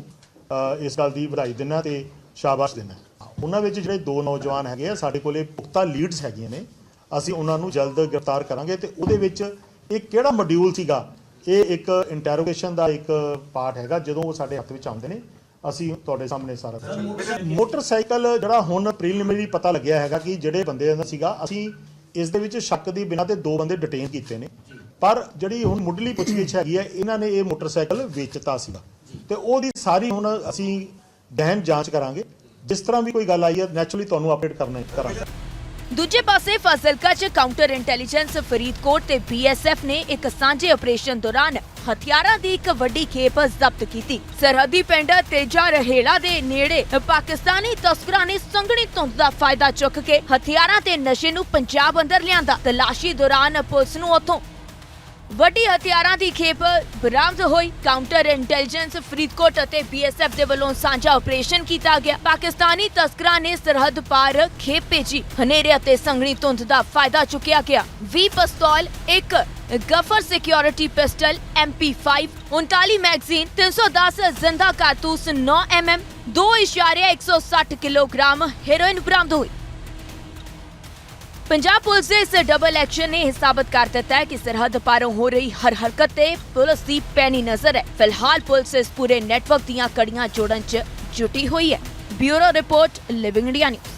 इस गल दी ਵਧਾਈ दिना ते शाबाश दिना। उन्हां विच जिहड़े 2 नौजवान हैगे साडे कोले पुख्ता लीड्स हैगियां ने, ਅਸੀਂ ਉਹਨਾਂ ਨੂੰ ਜਲਦ ਗ੍ਰਿਫਤਾਰ ਕਰਾਂਗੇ ਤੇ ਉਹਦੇ ਵਿੱਚ ਇਹ ਕਿਹੜਾ ਮੋਡਿਊਲ ਸੀਗਾ ਇਹ ਇੱਕ ਇੰਟਰੋਗੇਸ਼ਨ ਦਾ ਇੱਕ ਪਾਰਟ ਹੈਗਾ ਜਦੋਂ ਉਹ ਸਾਡੇ ਹੱਥ ਵਿੱਚ ਆਉਂਦੇ ਨੇ ਅਸੀਂ ਤੁਹਾਡੇ ਸਾਹਮਣੇ ਸਾਰਾ ਕੁਝ। ਮੋਟਰਸਾਈਕਲ ਜਿਹੜਾ ਹੁਣ ਪ੍ਰੀਲਿਮਿਨਰੀ ਪਤਾ ਲੱਗਿਆ ਹੈਗਾ ਕਿ ਜਿਹੜੇ ਬੰਦੇ ਅੰਦਰ ਸੀਗਾ ਅਸੀਂ ਇਸ ਦੇ ਵਿੱਚ ਸ਼ੱਕ ਦੀ ਬਿਨਾਂ ਤੇ 2 ਬੰਦੇ ਡਿਟੇਨ ਕੀਤੇ ਨੇ ਪਰ ਜਿਹੜੀ ਹੁਣ ਮੁੱਢਲੀ ਪੁੱਛਗਿੱਛ ਹੈਗੀ ਹੈ ਇਹਨਾਂ ਨੇ ਇਹ ਮੋਟਰਸਾਈਕਲ ਵੇਚਤਾ ਸੀਗਾ ਤੇ ਉਹਦੀ ਸਾਰੀ ਹੁਣ ਅਸੀਂ ਗਹਿਨ ਜਾਂਚ ਕਰਾਂਗੇ। ਜਿਸ ਤਰ੍ਹਾਂ ਵੀ ਕੋਈ ਗੱਲ ਆਈ ਹੈ ਨੈਚੁਰਲੀ ਤੁਹਾਨੂੰ ਅਪਡੇਟ ਕਰਾਂਗੇ। दूजे पासे फाजिलका च काउंटर इंटैलीजेंस फरीदकोट ते BSF ने एक सांझे ऑपरेशन दौरान हथियारां दी एक वड्डी खेप जब्त की। सरहदी पिंड तेजा रहेड़ा दे नेड़े पाकिस्तानी तस्करां ने संघनी धुंध दा फायदा चुक के हथियारां ते नशे नूं पंजाब अंदर लिआंदा। तलाशी दौरान पुलिस नूं उत्थों वड्डी हथियारां दी खेप बरामद हुई। काउंटर इंटैलीजेंस फरीदकोट अते BSF दे वल्लों सांझा ऑपरेशन किया गया। पाकिस्तानी तस्करां ने सरहद पार खेप भेजी। हनेरे अते संघनी धुंध दा फायदा चुकिया गया। 20 पिस्तौल, 1 Gruffudd security pistol MP5, 39 magazine, 310 जिंदा कारतूस 9 mm, 2.160 किलोग्राम हेरोइन बरामद हुई। पंजाब पुलिस के इस डबल एक्शन ने साबित कर दिता है कि सरहद पारों हो रही हर हरकत ते पुलिस की पैनी नजर है। फिलहाल पुलिस इस पूरे नेटवर्क दीयां कड़ियां जोड़न च जुटी हुई है। Bureau report, Living India News.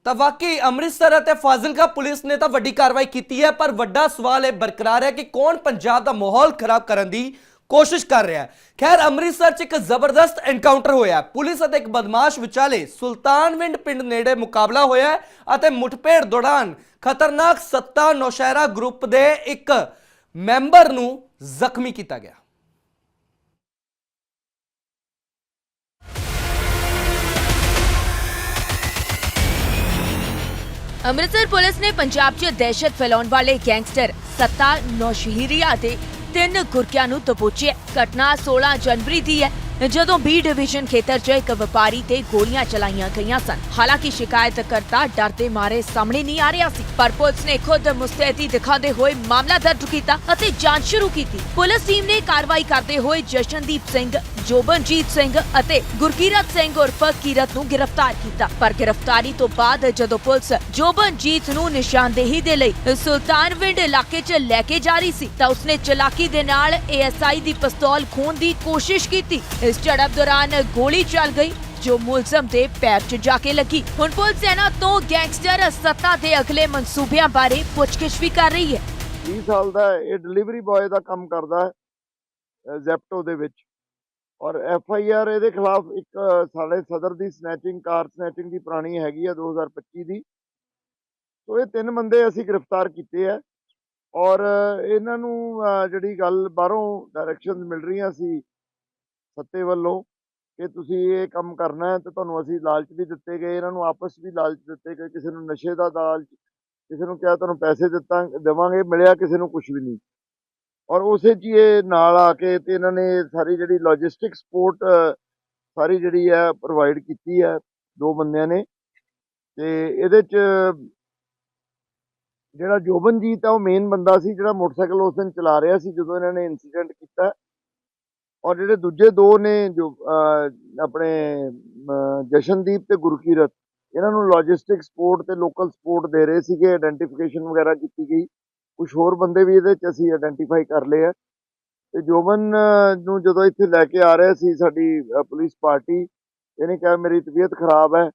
ਤਾਂ ਵਾਕਈ ਅੰਮ੍ਰਿਤਸਰ ਅਤੇ ਫਾਜ਼ਿਲਕਾ ਪੁਲਿਸ ਨੇ ਤਾਂ ਵੱਡੀ ਕਾਰਵਾਈ ਕੀਤੀ ਹੈ, ਪਰ ਵੱਡਾ ਸਵਾਲ ਇਹ ਬਰਕਰਾਰ ਹੈ ਕਿ ਕੌਣ ਪੰਜਾਬ ਦਾ ਮਾਹੌਲ ਖਰਾਬ ਕਰਨ ਦੀ ਕੋਸ਼ਿਸ਼ ਕਰ ਰਿਹਾ ਹੈ। ਖੈਰ ਅੰਮ੍ਰਿਤਸਰ 'ਚ ਇੱਕ ਜ਼ਬਰਦਸਤ ਐਨਕਾਊਂਟਰ ਹੋਇਆ। ਪੁਲਿਸ ਅਤੇ ਇੱਕ ਬਦਮਾਸ਼ ਵਿਚਾਲੇ ਸੁਲਤਾਨਵਿੰਡ ਪਿੰਡ ਨੇੜੇ ਮੁਕਾਬਲਾ ਹੋਇਆ ਅਤੇ ਮੁਠਭੇੜ ਦੌਰਾਨ ਖਤਰਨਾਕ ਸੱਤਾ ਨੌਸ਼ਹਿਰਾ ਗਰੁੱਪ ਦੇ ਇੱਕ ਮੈਂਬਰ ਨੂੰ ਜ਼ਖਮੀ ਕੀਤਾ ਗਿਆ। अमृतसर पुलिस ने पंजाब च दहशत फैलाने वाले गैंगस्टर सत्ता नौशहरिया के 3 गुरकियां नूं दबोचिया। घटना 16 जनवरी दी है ਜਦੋਂ B डिवीजन खेतर च एक व्यापारी ते गोलियां चलाईयां गईयां सन। हालांकि शिकायतकर्ता डरते मारे सामने नहीं आ रहा सी, पर पुलिस ने खुद मुस्तैदी दिखाते हुए मामला दर्ज किया और जांच शुरू की। पुलिस टीम ने कार्रवाई करते हुए जशनदीप सिंह, जोबनजीत सिंह और गुरकीरत सिंह उर्फ कीरत नूं गिरफ्तार किया। पर गिरफ्तारी तो बाद जदों पुलिस जोबनजीत नूं निशानदेही दे लई सुल्तानविंड इलाके च लैके जा रही सी तां उसने चलाकी दे नाल ASI दी पिस्तौल खोण दी कोशिश की। इस झड़प दौरान गोली चल गई जो मुलजम दे पैर च जाके लगी। हुण पुलिस इन्हां तो गैंगस्टर सत्ता दे अगले मंसूबियां बारे पुछगिछ भी कर रही है। 20 साल दा ये डिलीवरी बॉय ਦਾ ਕੰਮ ਕਰਦਾ ਹੈ ਜ਼ੈਪਟੋ ਦੇ ਵਿੱਚ ਔਰ FIR ਇਹਦੇ ਖਿਲਾਫ ਇੱਕ ਸਾਡੇ ਸਦਰ ਦੀ ਸਨੈਚਿੰਗ ਕਾਰ ਸਨੈਚਿੰਗ ਦੀ ਪੁਰਾਣੀ ਹੈਗੀ ਆ 2025 ਦੀ। ਸੋ ਇਹ 3 ਬੰਦੇ ਅਸੀਂ ਗ੍ਰਿਫਤਾਰ ਕੀਤੇ ਆ ਔਰ ਇਹਨਾਂ ਨੂੰ ਜਿਹੜੀ ਗੱਲ ਬਾਹਰੋਂ ਡਾਇਰੈਕਸ਼ਨ ਮਿਲ ਰਹੀਆਂ ਸੀ ਸੱਤੇ ਵੱਲੋਂ ਕਿ ਤੁਸੀਂ ਇਹ ਕੰਮ ਕਰਨਾ ਹੈ ਤੇ ਤੁਹਾਨੂੰ ਅਸੀਂ ਲਾਲਚ ਵੀ ਦਿੱਤੇ ਗਏ। ਇਹਨਾਂ ਨੂੰ ਆਪਸ ਵੀ ਲਾਲਚ ਦਿੱਤੇ ਗਏ, ਕਿਸੇ ਨੂੰ ਨਸ਼ੇ ਦਾ ਲਾਲਚ, ਕਿਸੇ ਨੂੰ ਕਿਹਾ ਤੁਹਾਨੂੰ ਪੈਸੇ ਦੇਵਾਂਗੇ, ਮਿਲਿਆ ਕਿਸੇ ਨੂੰ ਕੁਝ ਵੀ ਨਹੀਂ। ਔਰ ਉਸੇ 'ਚ ਇਹ ਨਾਲ ਆ ਕੇ ਤੇ ਇਹਨਾਂ ਨੇ ਸਾਰੀ ਜਿਹੜੀ ਲੌਜਿਸਟਿਕ ਸਪੋਰਟ ਸਾਰੀ ਜਿਹੜੀ ਹੈ ਪ੍ਰੋਵਾਈਡ ਕੀਤੀ ਹੈ 2 ਬੰਦਿਆਂ ਨੇ। ਤੇ ਇਹਦੇ 'ਚ ਜਿਹੜਾ ਜੋਬਨਜੀਤ ਆ ਉਹ ਮੇਨ ਬੰਦਾ ਸੀ ਜਿਹੜਾ ਮੋਟਰਸਾਈਕਲ ਉਸ ਦਿਨ ਚਲਾ ਰਿਹਾ ਸੀ ਜਦੋਂ ਇਹਨਾਂ ਨੇ ਇਨਸੀਡੈਂਟ ਕੀਤਾ। ਔਰ ਜਿਹੜੇ ਦੂਜੇ 2 ਨੇ ਜੋ ਆਪਣੇ ਜਸ਼ਨਦੀਪ ਤੇ ਗੁਰਕੀਰਤ, ਇਹਨਾਂ ਨੂੰ ਲੌਜਿਸਟਿਕ ਸਪੋਰਟ ਤੇ ਲੋਕਲ ਸਪੋਰਟ ਦੇ ਰਹੇ ਸੀਗੇ। ਆਇਡੈਂਟੀਫਿਕੇਸ਼ਨ ਵਗੈਰਾ ਕੀਤੀ ਗਈ, ਕੁਝ ਹੋਰ ਬੰਦੇ ਵੀ ਇਹਦੇ 'ਚ ਅਸੀਂ ਆਇਡੈਂਟੀਫਾਈ ਕਰ ਲਏ ਆ। ਤੇ ਜੋਬਨ ਨੂੰ ਜਦੋਂ ਇੱਥੇ ਲੈ ਕੇ ਆ ਰਹੇ ਸੀ ਸਾਡੀ ਪੁਲਿਸ ਪਾਰਟੀ, ਇਹਨੇ ਕਿਹਾ ਮੇਰੀ ਤਬੀਅਤ ਖਰਾਬ ਹੈ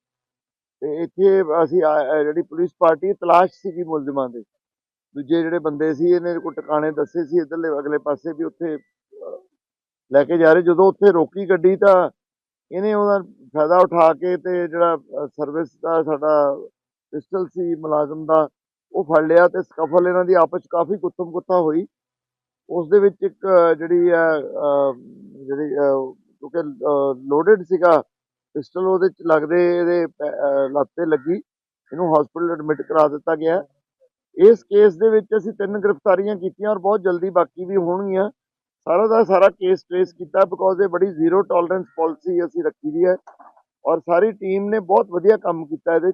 ਤੇ ਇੱਥੇ ਅਸੀਂ ਜਿਹੜੀ ਪੁਲਿਸ ਪਾਰਟੀ ਤਲਾਸ਼ ਸੀਗੀ ਮੁਲਜ਼ਮਾਂ ਦੇ ਦੂਜੇ ਜਿਹੜੇ ਬੰਦੇ ਸੀ, ਇਹਨੇ ਕੋਈ ਟਿਕਾਣੇ ਦੱਸੇ ਸੀ ਇੱਧਰਲੇ ਅਗਲੇ ਪਾਸੇ ਵੀ ਉੱਥੇ ਲੈ ਕੇ ਜਾ ਰਹੇ। ਜਦੋਂ ਉੱਥੇ ਰੋਕੀ ਗੱਡੀ ਤਾਂ ਇਹਨੇ ਉਹਦਾ ਫਾਇਦਾ ਉਠਾ ਕੇ ਤੇ ਜਿਹੜਾ ਸਰਵਿਸ ਦਾ ਸਾਡਾ ਪਿਸਟਲ ਸੀ ਮੁਲਾਜ਼ਮ ਦਾ ਉਹ ਫੜ ਲਿਆ ਤੇ ਸਕਫਲ ਇਹਨਾਂ ਦੀ ਆਪਸ 'ਚ ਕਾਫੀ ਕੁੱਤਮ ਕੁੱਤਾ ਹੋਈ। ਉਸ ਦੇ ਵਿੱਚ ਇੱਕ ਜਿਹੜੀ ਕਿਉਂਕਿ ਲੋਡਡ ਸੀਗਾ ਪਿਸਟਲ ਉਹਦੇ 'ਚ ਲੱਗਦੇ ਇਹਦੇ ਲੱਤ ਤੇ ਲੱਗੀ, ਇਹਨੂੰ ਹਸਪੀਟਲ ਐਡਮਿਟ ਕਰਾ ਦਿੱਤਾ ਗਿਆ। ਇਸ ਕੇਸ ਦੇ ਵਿੱਚ ਅਸੀਂ 3 ਗ੍ਰਿਫਤਾਰੀਆਂ ਕੀਤੀਆਂ ਔਰ ਬਹੁਤ ਜਲਦੀ ਬਾਕੀ ਵੀ ਹੋਣਗੀਆਂ। ਸਾਰਾ ਦਾ ਸਾਰਾ ਕੇਸ ਟ੍ਰੇਸ ਕੀਤਾ ਬਿਕੋਜ਼ ਇਹ ਬੜੀ ਜ਼ੀਰੋ ਟੋਲਰੈਂਸ ਪਾਲਿਸੀ ਅਸੀਂ ਰੱਖੀ ਦੀ ਹੈ ਔਰ ਸਾਰੀ ਟੀਮ ਨੇ ਬਹੁਤ ਵਧੀਆ ਕੰਮ ਕੀਤਾ ਇਹਦੇ।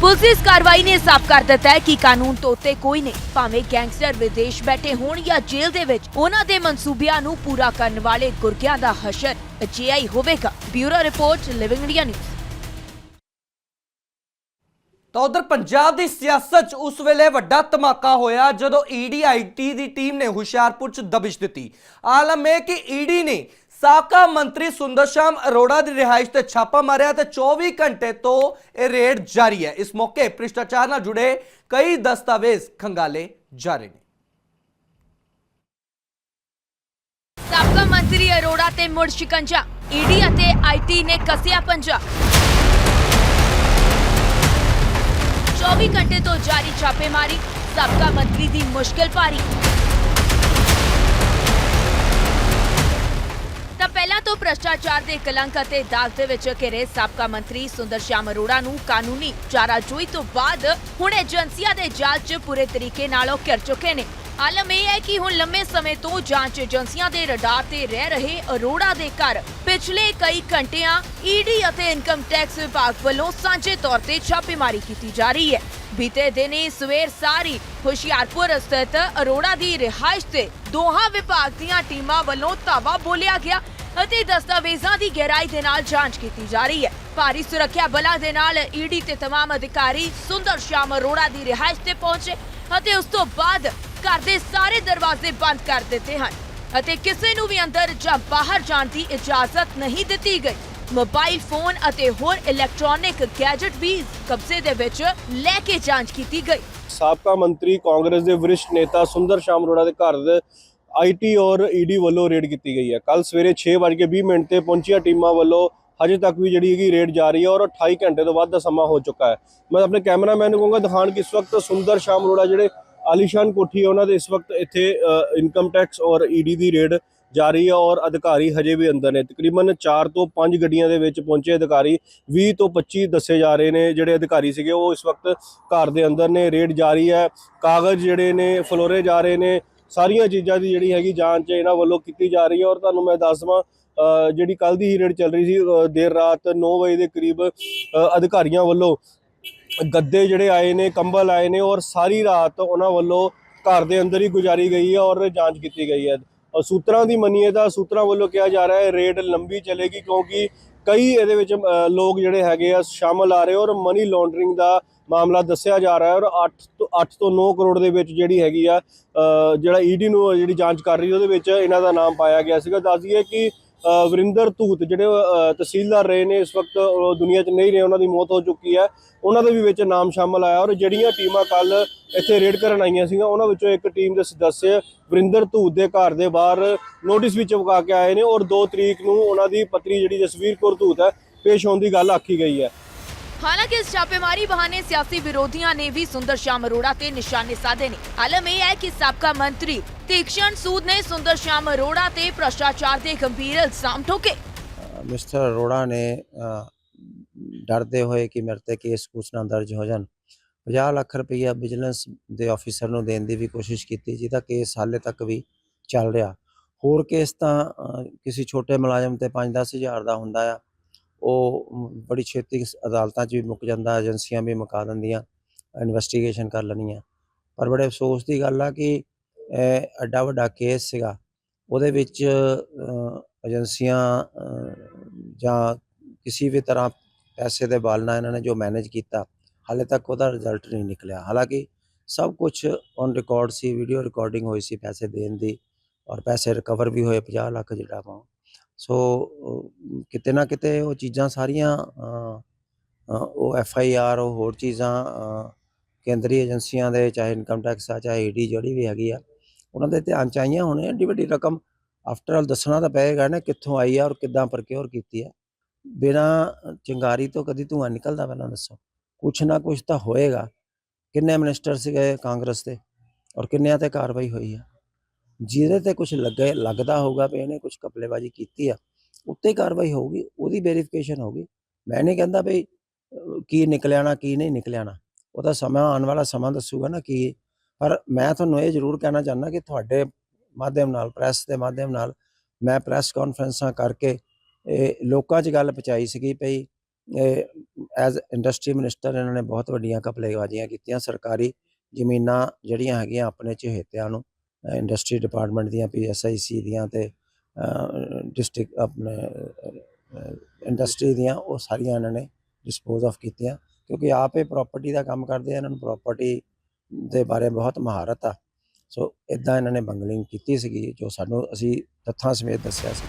पुलिस की इस कार्रवाई ने साफ कर दिता है कि कानून तो उत्ते कोई नहीं, भावें गैंगस्टर विदेश बैठे होण या जेल दे विच उन्हां दे मंसूबियां नूं पूरा करन वाले गुरकियां दा हशर अजिहा होवेगा। Bureau report, Living India News. ਤਾਂ ਉਧਰ ਪੰਜਾਬ ਦੀ ਸਿਆਸਤ 'ਚ ਉਸ ਵੇਲੇ ਵੱਡਾ ਧਮਾਕਾ ਹੋਇਆ ਜਦੋਂ ED-IT ਦੀ ਟੀਮ ਨੇ ਹੁਸ਼ਿਆਰਪੁਰ 'ਚ ਦਬਿਸ਼ ਦਿੱਤੀ। ਆਲਮ ਹੈ ਕਿ ED ਨੇ ਸਾਬਕਾ ਮੰਤਰੀ ਸੁੰਦਰ ਸ਼ਾਮ ਅਰੋੜਾ ਦੀ ਰਿਹਾਇਸ਼ ਤੇ ਛਾਪਾ ਮਾਰਿਆ ਤੇ 24 ਘੰਟੇ ਤੋਂ ਇਹ ਰੇਡ ਜਾਰੀ ਹੈ। ਇਸ ਮੌਕੇ ਭ੍ਰਿਸ਼ਟਾਚਾਰ ਨਾਲ ਜੁੜੇ ਕਈ ਦਸਤਾਵੇਜ਼ ਖੰਗਾਲੇ ਜਾ ਰਹੇ ਨੇ। ਸਾਬਕਾ ਮੰਤਰੀ ਅਰੋੜਾ ਤੇ ਮੁੜ ਸ਼ਿਕੰਜਾ, ED ਅਤੇ IT ਨੇ ਕੱਸਿਆ ਪੰਜਾ। 24 घंटे तो जारी छापेमारी, सबका मंत्री दी मुश्किल भारी। ਤਾਂ ਪਹਿਲਾਂ ਤੋਂ ਭ੍ਰਿਸ਼ਟਾਚਾਰ ਦੇ ਕਲੰਕ ਅਤੇ ਦਾਗ ਦੇ ਵਿੱਚ ਘਿਰੇ ਸਾਬਕਾ ਮੰਤਰੀ ਸੁੰਦਰ ਸ਼ਾਮ ਅਰੋੜਾ ਨੂੰ ਕਾਨੂੰਨੀ ਚਾਰਾਜੋਈ ਤੋਂ ਬਾਅਦ ਹੁਣ ਏਜੰਸੀਆਂ ਦੇ ਜਾਲ 'ਚ ਪੂਰੇ ਤਰੀਕੇ ਨਾਲ ਉਹ ਘਿਰ ਚੁੱਕੇ ਨੇ। ਆਲਮ ਇਹ ਹੈ ਕਿ ਹੁਣ ਲੰਮੇ ਸਮੇਂ ਤੋਂ ਜਾਂਚ ਏਜੰਸੀਆਂ ਦੇ ਰਡਾਰ ਤੇ ਰਹਿ ਰਹੇ ਅਰੋੜਾ ਦੇ ਘਰ ਪਿਛਲੇ ਕਈ ਘੰਟਿਆਂ ED ਅਤੇ ਇਨਕਮ ਟੈਕਸ ਵਿਭਾਗ ਵੱਲੋਂ ਸਾਂਝੇ ਤੌਰ ਤੇ ਛਾਪੇਮਾਰੀ ਕੀਤੀ ਜਾ ਰਹੀ ਹੈ। बीते दिन ही सवेर सारी हुशियारपुर स्थित अरोड़ा दी रिहाइश ते दोहां विभाग दीयां टीमां वल्लों धावा बोलिया गया ਅਤੇ दस्तावेज़ां ਦੀ गहराई ਦੇ ਨਾਲ ਜਾਂਚ ਕੀਤੀ ਜਾ ਰਹੀ ਹੈ। ਭਾਰੀ ਸੁਰੱਖਿਆ ਬਲਾਂ ਦੇ ਨਾਲ ਈਡੀ ਤੇ तमाम ਅਧਿਕਾਰੀ ਸੁੰਦਰ ਸ਼ਾਮ ਅਰੋੜਾ ਦੀ ਰਿਹਾਇਸ਼ ਤੇ ਪਹੁੰਚੇ ਅਤੇ ਉਸ ਤੋਂ ਬਾਅਦ ਘਰ ਦੇ ਸਾਰੇ ਦਰਵਾਜ਼ੇ ਬੰਦ ਕਰ ਦਿੱਤੇ ਹਨ ਅਤੇ ਕਿਸੇ ਨੂੰ ਵੀ ਅੰਦਰ ਜਾਂ ਬਾਹਰ ਜਾਣ ਦੀ ਇਜਾਜ਼ਤ ਨਹੀਂ ਦਿੱਤੀ ਗਈ। मोबाइल फोन ਅਤੇ ਹੋਰ ਇਲੈਕਟ੍ਰੋਨਿਕ ਗੈਜਟ ਵੀ ਕਬਜ਼ੇ ਦੇ ਵਿੱਚ ਲੈ ਕੇ ਜਾਂਚ ਕੀਤੀ ਗਈ। ਸਾਬਕਾ ਮੰਤਰੀ ਕਾਂਗਰਸ ਦੇ ਵਰਿष्ठ ਨੇਤਾ ਸੁੰਦਰ ਸ਼ਾਮ ਅਰੋੜਾ ਦੇ ਘਰ ਦੇ ਆਈਟੀ ਔਰ ਈਡੀ ਵੱਲੋਂ ਰੇਡ ਕੀਤੀ ਗਈ ਹੈ। ਕੱਲ ਸਵੇਰੇ 6:20 ਤੇ ਪਹੁੰਚੀਆਂ ਟੀਮਾਂ ਵੱਲੋਂ ਹਜੇ ਤੱਕ ਵੀ ਜਿਹੜੀ ਹੈਗੀ ਰੇਡ ਜਾਰੀ ਹੈ ਔਰ 28 ਘੰਟੇ ਤੋਂ ਵੱਧ ਦਾ ਸਮਾਂ ਹੋ ਚੁੱਕਾ ਹੈ। ਮੈਂ ਆਪਣੇ ਕੈਮਰਾਮੈਨ ਨੂੰ ਕਹੂੰਗਾ ਦਿਖਾਣ ਕਿ ਇਸ ਵਕਤ ਸੁੰਦਰ ਸ਼ਾਮ ਅਰੋੜਾ ਜਿਹੜੇ ਆਲੀਸ਼ਾਨ ਕੋਠੀ ਹੈ ਉਹਨਾਂ ਦੇ ਇਸ ਵਕਤ ਇੱਥੇ ਇਨਕਮ ਟੈਕਸ ਔਰ ਈਡੀ ਦੀ ਰੇਡ ਜਾਰੀ ਹੈ ਔਰ ਅਧਿਕਾਰੀ ਹਜੇ ਵੀ ਅੰਦਰ ਨੇ। ਤਕਰੀਬਨ 4 ਤੋਂ 5 ਗੱਡੀਆਂ ਦੇ ਵਿੱਚ ਪਹੁੰਚੇ ਅਧਿਕਾਰੀ 20 ਤੋਂ 25 ਦੱਸੇ ਜਾ ਰਹੇ ਨੇ ਜਿਹੜੇ ਅਧਿਕਾਰੀ ਸੀਗੇ ਉਹ ਇਸ ਵਕਤ ਘਰ ਦੇ ਅੰਦਰ ਨੇ। ਰੇਡ ਜਾਰੀ ਹੈ, ਕਾਗਜ਼ ਜਿਹੜੇ ਨੇ ਫਲੋਰੇ ਜਾ ਰਹੇ ਨੇ, ਸਾਰੀਆਂ ਚੀਜ਼ਾਂ ਦੀ ਜਿਹੜੀ ਹੈਗੀ ਜਾਂਚ ਇਹਨਾਂ ਵੱਲੋਂ ਕੀਤੀ ਜਾ ਰਹੀ ਹੈ। ਔਰ ਤੁਹਾਨੂੰ ਮੈਂ ਦੱਸ ਦਵਾਂ ਜਿਹੜੀ ਕੱਲ ਦੀ ਹੀ ਰੇਡ ਚੱਲ ਰਹੀ ਸੀ ਦੇਰ ਰਾਤ 9 ਵਜੇ ਦੇ ਕਰੀਬ ਅਧਿਕਾਰੀਆਂ ਵੱਲੋਂ ਗੱਦੇ ਜਿਹੜੇ ਆਏ ਨੇ, ਕੰਬਲ ਆਏ ਨੇ ਔਰ ਸਾਰੀ ਰਾਤ ਉਹਨਾਂ ਵੱਲੋਂ ਘਰ ਦੇ ਅੰਦਰ ਹੀ ਗੁਜ਼ਾਰੀ ਗਈ ਹੈ ਔਰ ਜਾਂਚ ਕੀਤੀ ਗਈ ਹੈ। ਸੂਤਰਾਂ ਦੀ ਮੰਨੀਏ ਤਾਂ ਸੂਤਰਾਂ ਵੱਲੋਂ ਕਿਹਾ ਜਾ ਰਿਹਾ ਹੈ ਰੇਡ ਲੰਬੀ ਚੱਲੇਗੀ ਕਿਉਂਕਿ ਕਈ ਇਹਦੇ ਵਿੱਚ ਲੋਕ ਜਿਹੜੇ ਹੈਗੇ ਆ ਸ਼ਾਮਲ ਆ ਰਹੇ ਔਰ ਮਨੀ ਲਾਂਡਰਿੰਗ ਦਾ ਮਾਮਲਾ ਦੱਸਿਆ ਜਾ ਰਿਹਾ ਹੈ ਔਰ 8 ਤੋਂ 9 ਕਰੋੜ ਦੇ ਵਿੱਚ ਜਿਹੜੀ ਹੈਗੀ ਆ ਜਿਹੜਾ ਈਡੀ ਨੂੰ ਜਿਹੜੀ ਜਾਂਚ ਕਰ ਰਹੀ ਉਹਦੇ ਵਿੱਚ ਇਹਨਾਂ ਦਾ ਨਾਮ ਪਾਇਆ ਗਿਆ ਸੀਗਾ। ਦੱਸ ਦਈਏ ਕਿ ਵਰਿੰਦਰ ਧੂਤ ਜਿਹੜੇ ਤਹਿਸੀਲਦਾਰ ਰਹੇ ਨੇ ਇਸ ਵਕਤ ਦੁਨੀਆ 'ਚ ਨਹੀਂ ਰਹੇ, ਉਹਨਾਂ ਦੀ ਮੌਤ ਹੋ ਚੁੱਕੀ ਹੈ, ਉਹਨਾਂ ਦੇ ਵੀ ਵਿੱਚ ਨਾਮ ਸ਼ਾਮਲ ਆਇਆ। ਔਰ ਜਿਹੜੀਆਂ ਟੀਮਾਂ ਕੱਲ ਇੱਥੇ ਰੇਡ ਕਰਨ ਆਈਆਂ ਸੀਗੀਆਂ ਉਹਨਾਂ ਵਿੱਚੋਂ ਇੱਕ ਟੀਮ ਦੇ ਸਦੱਸਿਆ ਵਰਿੰਦਰ ਧੂਤ ਦੇ ਘਰ ਦੇ ਬਾਹਰ ਨੋਟਿਸ ਵੀ ਚੁਕਾ ਕੇ ਆਏ ਨੇ ਔਰ 2 ਤਰੀਕ ਨੂੰ ਉਹਨਾਂ ਦੀ ਪਤਨੀ ਜਿਹੜੀ ਜਸਵੀਰ ਕੌਰ ਧੂਤ ਹੈ ਪੇਸ਼ ਹੋਣ ਦੀ ਗੱਲ ਆਖੀ ਗਈ ਹੈ। हालांकि इस छापेमारी बहाने सियासी विरोधियों ने भी सुंदर श्याम अरोड़ा ते निशाने साधे ने। आलम यह है कि साबका मंत्री तीक्ष्ण सूद ने सुंदर श्याम अरोड़ा ते भ्रष्टाचार के गंभीर इल्जाम ठोके। मिस्टर अरोड़ा ने डरते हुए कि मेरे ते केस सूचना दर्ज हो जान 50 ਲੱਖ रुपया विजिलेंस के ऑफिसर ਨੂੰ ਦੇਣ ਦੀ ਵੀ ਕੋਸ਼ਿਸ਼ ਕੀਤੀ ਜਿਹਦਾ ਕੇਸ ਹਾਲੇ ਤੱਕ ਵੀ ਚੱਲ ਰਿਹਾ। ਹੋਰ ਕੇਸ ਤਾਂ ਕਿਸੇ ਛੋਟੇ ਮੁਲਾਜ਼ਮ ਤੇ 5-10 ਹਜ਼ਾਰ ਦਾ ਹੁੰਦਾ ਆ, ਉਹ ਬੜੀ ਛੇਤੀ ਅਦਾਲਤਾਂ 'ਚ ਵੀ ਮੁੱਕ ਜਾਂਦਾ, ਏਜੰਸੀਆਂ ਵੀ ਮੁਕਾ ਦਿੰਦੀਆਂ, ਇਨਵੈਸਟੀਗੇਸ਼ਨ ਕਰ ਲੈਣੀਆਂ। ਪਰ ਬੜੇ ਅਫਸੋਸ ਦੀ ਗੱਲ ਆ ਕਿ ਐਡਾ ਵੱਡਾ ਕੇਸ ਸੀਗਾ ਉਹਦੇ ਵਿੱਚ ਏਜੰਸੀਆਂ ਜਾਂ ਕਿਸੇ ਵੀ ਤਰ੍ਹਾਂ ਪੈਸੇ ਦੇ ਬਲ ਨਾਲ ਇਹਨਾਂ ਨੇ ਜੋ ਮੈਨੇਜ ਕੀਤਾ ਹਾਲੇ ਤੱਕ ਉਹਦਾ ਰਿਜ਼ਲਟ ਨਹੀਂ ਨਿਕਲਿਆ। ਹਾਲਾਂਕਿ ਸਭ ਕੁਝ on record C, video recording ਹੋਈ ਸੀ ਪੈਸੇ ਦੇਣ ਦੀ ਔਰ ਪੈਸੇ ਰਿਕਵਰ ਵੀ ਹੋਏ 50 ਲੱਖ ਜਿਹੜਾ ਵਾ। ਸੋ ਕਿਤੇ ਨਾ ਕਿਤੇ ਉਹ ਚੀਜ਼ਾਂ ਸਾਰੀਆਂ ਉਹ FIR ਉਹ ਹੋਰ ਚੀਜ਼ਾਂ ਕੇਂਦਰੀ ਏਜੰਸੀਆਂ ਦੇ ਚਾਹੇ ਇਨਕਮ ਟੈਕਸ ਆ ਚਾਹੇ ਈਡੀ ਜਿਹੜੀ ਵੀ ਹੈਗੀ ਆ ਉਹਨਾਂ ਦੇ ਧਿਆਨ 'ਚ ਆਈਆਂ ਹੋਣੇ। ਐਡੀ ਵੱਡੀ ਰਕਮ ਆਫਟਰ ਆਲ ਦੱਸਣਾ ਤਾਂ ਪਏਗਾ ਨਾ ਕਿੱਥੋਂ ਆਈ ਆ ਔਰ ਕਿੱਦਾਂ ਪ੍ਰਕਿਓਰ ਕੀਤੀ ਆ। ਬਿਨਾਂ ਚਿੰਗਾਰੀ ਤੋਂ ਕਦੀ ਧੂੰਆਂ ਨਿਕਲਦਾ ਪਹਿਲਾਂ ਦੱਸੋ? ਕੁਛ ਨਾ ਕੁਛ ਤਾਂ ਹੋਏਗਾ। ਕਿੰਨੇ ਮਿਨਿਸਟਰ ਸੀਗੇ ਕਾਂਗਰਸ ਦੇ ਔਰ ਕਿੰਨਿਆਂ ਤੇ ਕਾਰਵਾਈ ਹੋਈ ਆ? ਜਿਹਦੇ ਤੇ ਕੁਛ ਲੱਗਦਾ ਹੋਊਗਾ ਵੀ ਇਹਨੇ ਕੁਛ ਕਪਲੇਬਾਜ਼ੀ ਕੀਤੀ ਆ ਉੱਤੇ ਕਾਰਵਾਈ ਹੋਊਗੀ, ਉਹਦੀ ਵੈਰੀਫਿਕੇਸ਼ਨ ਹੋਊਗੀ। ਮੈਂ ਨਹੀਂ ਕਹਿੰਦਾ ਵੀ ਕੀ ਨਿਕਲਿਆ ਨਾ ਕੀ ਨਹੀਂ ਨਿਕਲਿਆ ਨਾ, ਉਹਦਾ ਸਮਾਂ ਆਉਣ ਵਾਲਾ ਸਮਾਂ ਦੱਸੂਗਾ ਨਾ ਕੀ। ਪਰ ਮੈਂ ਤੁਹਾਨੂੰ ਇਹ ਜ਼ਰੂਰ ਕਹਿਣਾ ਚਾਹੁੰਦਾ ਕਿ ਤੁਹਾਡੇ ਮਾਧਿਅਮ ਨਾਲ, ਪ੍ਰੈਸ ਦੇ ਮਾਧਿਅਮ ਨਾਲ ਮੈਂ ਪ੍ਰੈਸ ਕਾਨਫਰੰਸਾਂ ਕਰਕੇ ਲੋਕਾਂ 'ਚ ਗੱਲ ਪਹੁੰਚਾਈ ਸੀਗੀ ਪਈ ਐਜ਼ ਇੰਡਸਟਰੀ ਮਿਨਿਸਟਰ ਇਹਨਾਂ ਨੇ ਬਹੁਤ ਵੱਡੀਆਂ ਕਪਲੇਬਾਜ਼ੀਆਂ ਕੀਤੀਆਂ। ਸਰਕਾਰੀ ਜ਼ਮੀਨਾਂ ਜਿਹੜੀਆਂ ਹੈਗੀਆਂ ਆਪਣੇ ਚਹੇਤਿਆਂ ਨੂੰ ਇੰਡਸਟਰੀ ਡਿਪਾਰਟਮੈਂਟ ਦੀਆਂ PSIC ਦੀਆਂ ਤੇ ਡਿਸਟ੍ਰਿਕਟ ਆਪਣੇ ਇੰਡਸਟਰੀ ਦੀਆਂ ਉਹ ਸਾਰੀਆਂ ਇਹਨਾਂ ਨੇ ਡਿਸਪੋਜ਼ ਆਫ ਕੀਤੀਆਂ ਕਿਉਂਕਿ ਆਪ ਇਹ ਪ੍ਰਾਪਰਟੀ ਦਾ ਕੰਮ ਕਰਦੇ ਆ, ਇਹਨਾਂ ਨੂੰ ਪ੍ਰਾਪਰਟੀ ਦੇ ਬਾਰੇ ਬਹੁਤ ਮਹਾਰਤ ਆ। ਸੋ ਇਦਾਂ ਇਹਨਾਂ ਨੇ ਬੰਗਲਿੰਗ ਕੀਤੀ ਸੀਗੀ ਜੋ ਸਾਨੂੰ ਅਸੀਂ ਤੱਥਾਂ ਸਮੇਤ ਦੱਸਿਆ ਸੀ।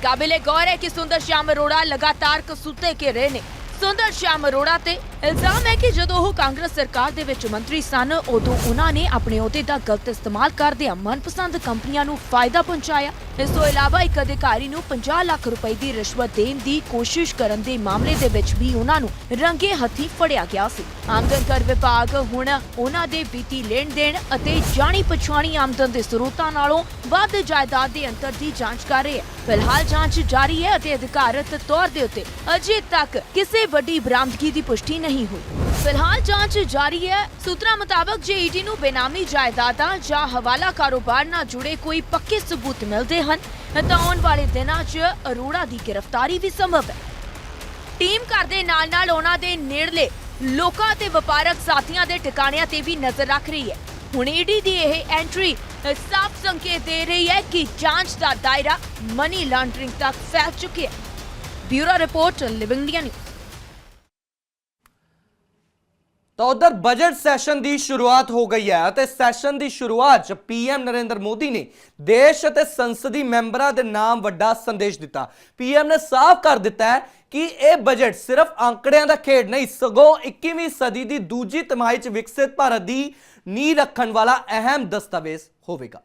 काबिले गौर है कि सुंदर श्याम अरोड़ा लगातार कसूते के रहे ने। सुंदर श्याम अरोड़ा ते इल्जाम है कि जदों ਉਹ ਕਾਂਗਰਸ ਸਰਕਾਰ ਦੇ ਵਿੱਚ ਮੰਤਰੀ ਸਨ ਉਦੋਂ ਉਹਨਾਂ ਨੇ ਆਪਣੇ ਅਹੁਦੇ ਦਾ ਗਲਤ ਇਸਤੇਮਾਲ ਕਰਦਿਆਂ ਮਨਪਸੰਦ ਕੰਪਨੀਆਂ ਨੂੰ ਫਾਇਦਾ ਪਹੁੰਚਾਇਆ। ਇਸ ਤੋਂ ਇਲਾਵਾ ਇੱਕ ਅਧਿਕਾਰੀ ਨੂੰ 50 ਲੱਖ ਰੁਪਏ ਦੀ ਰਿਸ਼ਵਤ ਦੇਣ ਦੀ ਕੋਸ਼ਿਸ਼ ਕਰਨ ਦੇ ਮਾਮਲੇ ਦੇ ਵਿੱਚ ਵੀ ਉਹਨਾਂ ਨੂੰ ਰੰਗੇ ਹੱਥੀਂ ਫੜਿਆ ਗਿਆ ਸੀ। ਆਮਦਨ ਕਰ ਵਿਭਾਗ ਹੁਣ ਉਹਨਾਂ ਦੇ ਵਿੱਤੀ ਲੈਣ ਦੇਣ ਅਤੇ ਜਾਣੀ ਪਛਾਣੀ ਆਮਦਨ ਦੇ ਸਰੋਤਾਂ ਨਾਲੋਂ ਵੱਧ ਜਾਇਦਾਦ ਦੇ ਅੰਤਰ ਦੀ ਜਾਂਚ ਕਰ ਰਿਹਾ ਹੈ। ਫਿਲਹਾਲ ਜਾਂਚ ਜਾਰੀ ਹੈ ਅਤੇ ਅਧਿਕਾਰਤ ਤੌਰ ਦੇ ਉੱਤੇ ਅਜੇ ਤੱਕ ਕਿਸੇ ਵੱਡੀ ਬਰਾਮਦਗੀ ਦੀ ਪੁਸ਼ਟੀ ਨਹੀਂ ਹੋਈ। ਫਿਲਹਾਲ ਜਾਂਚ ਜਾਰੀ ਹੈ। ਸੂਤਰਾਂ ਮੁਤਾਬਕ ਜੇ ਈਡੀ ਨੂੰ ਬੇਨਾਮੀ ਜਾਇਦਾਦਾਂ ਜਾਂ ਹਵਾਲਾ ਕਾਰੋਬਾਰ ਨਾਲ ਜੁੜੇ ਕੋਈ ਪੱਕੇ ਸਬੂਤ ਮਿਲਦੇ ਹਨ ਤਾਂ ਆਉਣ ਵਾਲੇ ਦਿਨਾਂ 'ਚ ਅਰੋੜਾ ਦੀ ਗ੍ਰਿਫਤਾਰੀ ਵੀ ਸੰਭਵ ਹੈ। ਟੀਮ ਘਰ ਦੇ ਨਾਲ-ਨਾਲ ਉਹਨਾਂ ਦੇ ਨੇੜਲੇ ਲੋਕਾਂ ਤੇ ਵਪਾਰਕ ਸਾਥੀਆਂ ਦੇ ਟਿਕਾਣਿਆਂ ਤੇ ਵੀ ਨਜ਼ਰ ਰੱਖ ਰਹੀ ਹੈ। ਹੁਣ ਈਡੀ ਦੀ ਇਹ ਐਂਟਰੀ ਸਾਫ਼ ਸੰਕੇਤ ਦੇ ਰਹੀ ਹੈ ਕਿ ਜਾਂਚ ਦਾ ਦਾਇਰਾ ਮਨੀ ਲਾਂਡਰਿੰਗ ਤੱਕ ਫੈਲ ਚੁੱਕਿਆ ਹੈ। Bureau report, living India news. ਤਾਂ ਉਧਰ ਬਜਟ ਸੈਸ਼ਨ ਦੀ ਸ਼ੁਰੂਆਤ ਹੋ ਗਈ ਹੈ ਅਤੇ ਸੈਸ਼ਨ ਦੀ ਸ਼ੁਰੂਆਤ 'ਚ ਪੀਐਮ ਨਰਿੰਦਰ ਮੋਦੀ ਨੇ ਦੇਸ਼ ਅਤੇ ਸੰਸਦੀ ਮੈਂਬਰਾਂ ਦੇ ਨਾਮ ਵੱਡਾ ਸੰਦੇਸ਼ ਦਿੱਤਾ। ਪੀਐਮ ਨੇ ਸਾਫ਼ ਕਰ ਦਿੱਤਾ ਹੈ ਕਿ ਇਹ ਬਜਟ ਸਿਰਫ ਅੰਕੜਿਆਂ ਦਾ ਖੇਡ ਨਹੀਂ, ਸਗੋਂ 21ਵੀਂ ਸਦੀ ਦੀ ਦੂਜੀ ਤਿਮਾਹੀ 'ਚ ਵਿਕਸਿਤ ਭਾਰਤ ਦੀ ਨੀਂਹ ਰੱਖਣ ਵਾਲਾ ਅਹਿਮ ਦਸਤਾਵੇਜ਼ ਹੋਵੇਗਾ।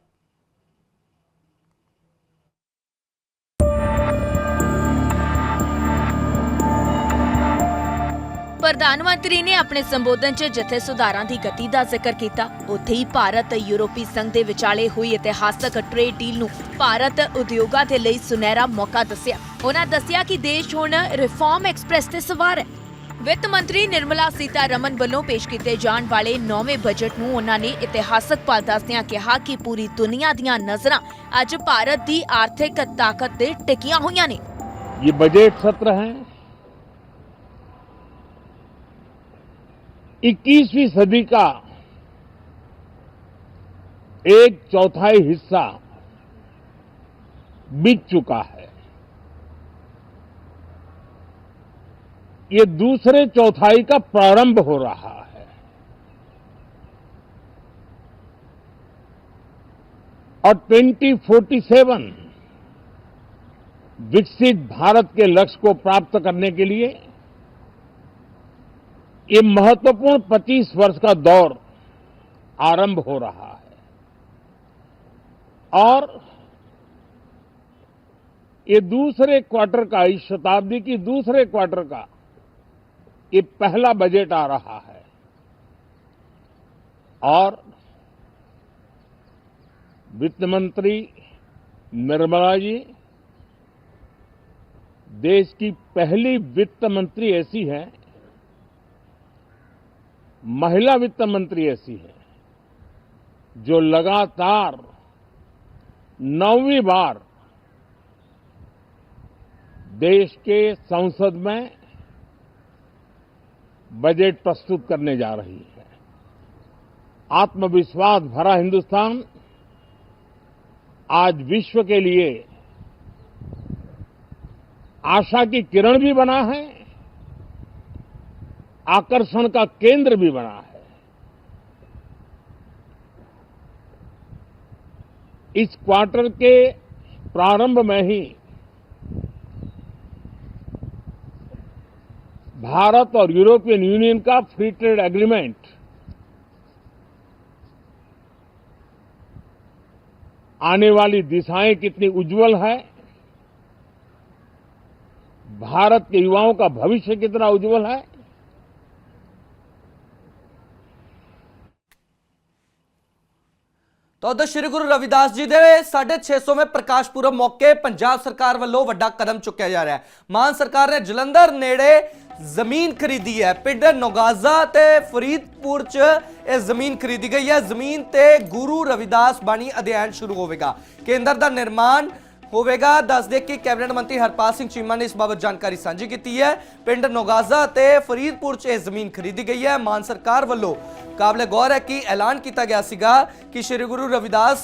ਪ੍ਰਧਾਨ ਮੰਤਰੀ ਨੇ ਆਪਣੇ ਸੰਬੋਧਨ 'ਚ ਜਿੱਥੇ ਸੁਧਾਰਾਂ ਦੀ ਗਤੀ ਦਾ ਜ਼ਿਕਰ ਕੀਤਾ, ਉੱਥੇ ਹੀ ਭਾਰਤ ਯੂਰਪੀ ਸੰਘ ਦੇ ਵਿਚਾਲੇ ਹੋਈ ਇਤਿਹਾਸਕ ਟ੍ਰੇਡ ਡੀਲ ਨੂੰ ਭਾਰਤ ਉਦਯੋਗਾਂ ਦੇ ਲਈ ਸੁਨਹਿਰਾ ਮੌਕਾ ਦੱਸਿਆ। ਉਹਨਾਂ ਦੱਸਿਆ ਕਿ ਦੇਸ਼ ਹੁਣ ਰਿਫਾਰਮ ਐਕਸਪ੍ਰੈਸ ਤੇ ਸਵਾਰ ਹੈ। ਵਿੱਤ ਮੰਤਰੀ ਨਿਰਮਲਾ ਸੀਤਾਰਮਨ ਵੱਲੋਂ ਪੇਸ਼ ਕੀਤੇ ਜਾਣ ਵਾਲੇ 9ਵੇਂ ਬਜਟ ਨੂੰ ਉਹਨਾਂ ਨੇ ਇਤਿਹਾਸਕ ਪਲ ਦੱਸਦਿਆਂ ਕਿਹਾ ਕਿ ਪੂਰੀ ਦੁਨੀਆ ਦੀਆਂ ਨਜ਼ਰਾਂ ਅੱਜ ਭਾਰਤ ਦੀ ਆਰਥਿਕ ਤਾਕਤ ਤੇ ਟਿਕੀਆਂ ਹੋਈਆਂ ਨੇ। ਇਹ ਬਜਟ ਸत्र ਹੈ 21वीं सदी का एक चौथाई हिस्सा बीत चुका है। ये दूसरे चौथाई का प्रारंभ हो रहा है और 2047 विकसित भारत के लक्ष्य को प्राप्त करने के लिए ये महत्वपूर्ण 25 वर्ष का दौर आरंभ हो रहा है और ये दूसरे क्वार्टर का, इस शताब्दी की दूसरे क्वार्टर का ये पहला बजट आ रहा है और वित्त मंत्री निर्मला जी देश की पहली वित्त मंत्री ऐसी है, महिला वित्त मंत्री ऐसी है जो लगातार 9वीं बार देश के संसद में बजट प्रस्तुत करने जा रही है। आत्मविश्वास भरा हिंदुस्तान आज विश्व के लिए आशा की किरण भी बना है, आकर्षण का केंद्र भी बना है। इस क्वार्टर के प्रारंभ में ही भारत और यूरोपियन यूनियन का फ्री ट्रेड एग्रीमेंट आने वाली दिशाएं कितनी उज्जवल है, भारत के युवाओं का भविष्य कितना उज्जवल है। तो उधर श्री गुरु रविदास जी के 650वें प्रकाश पुरब मौके पंजाब सरकार वालों वड्डा कदम चुक्या जा रहा है। मान सरकार ने जलंधर नेड़े जमीन खरीदी है। पिंड नौगाजा ते फरीदपुर च यह जमीन खरीदी गई है। जमीन ते गुरु रविदास बाणी अध्ययन शुरू होगा। केंद्र का निर्माण होगा। दस दे कि कैबिनेट मंत्री हरपाल सिंह चीमा ने इस बाबत जानकारी साझी की है। पिंड नौगाजा ते फरीदपुर च जमीन खरीदी गई है। मान सरकार वालों काबिल गौर है कि ऐलान किया गया सीगा कि श्री गुरु रविदास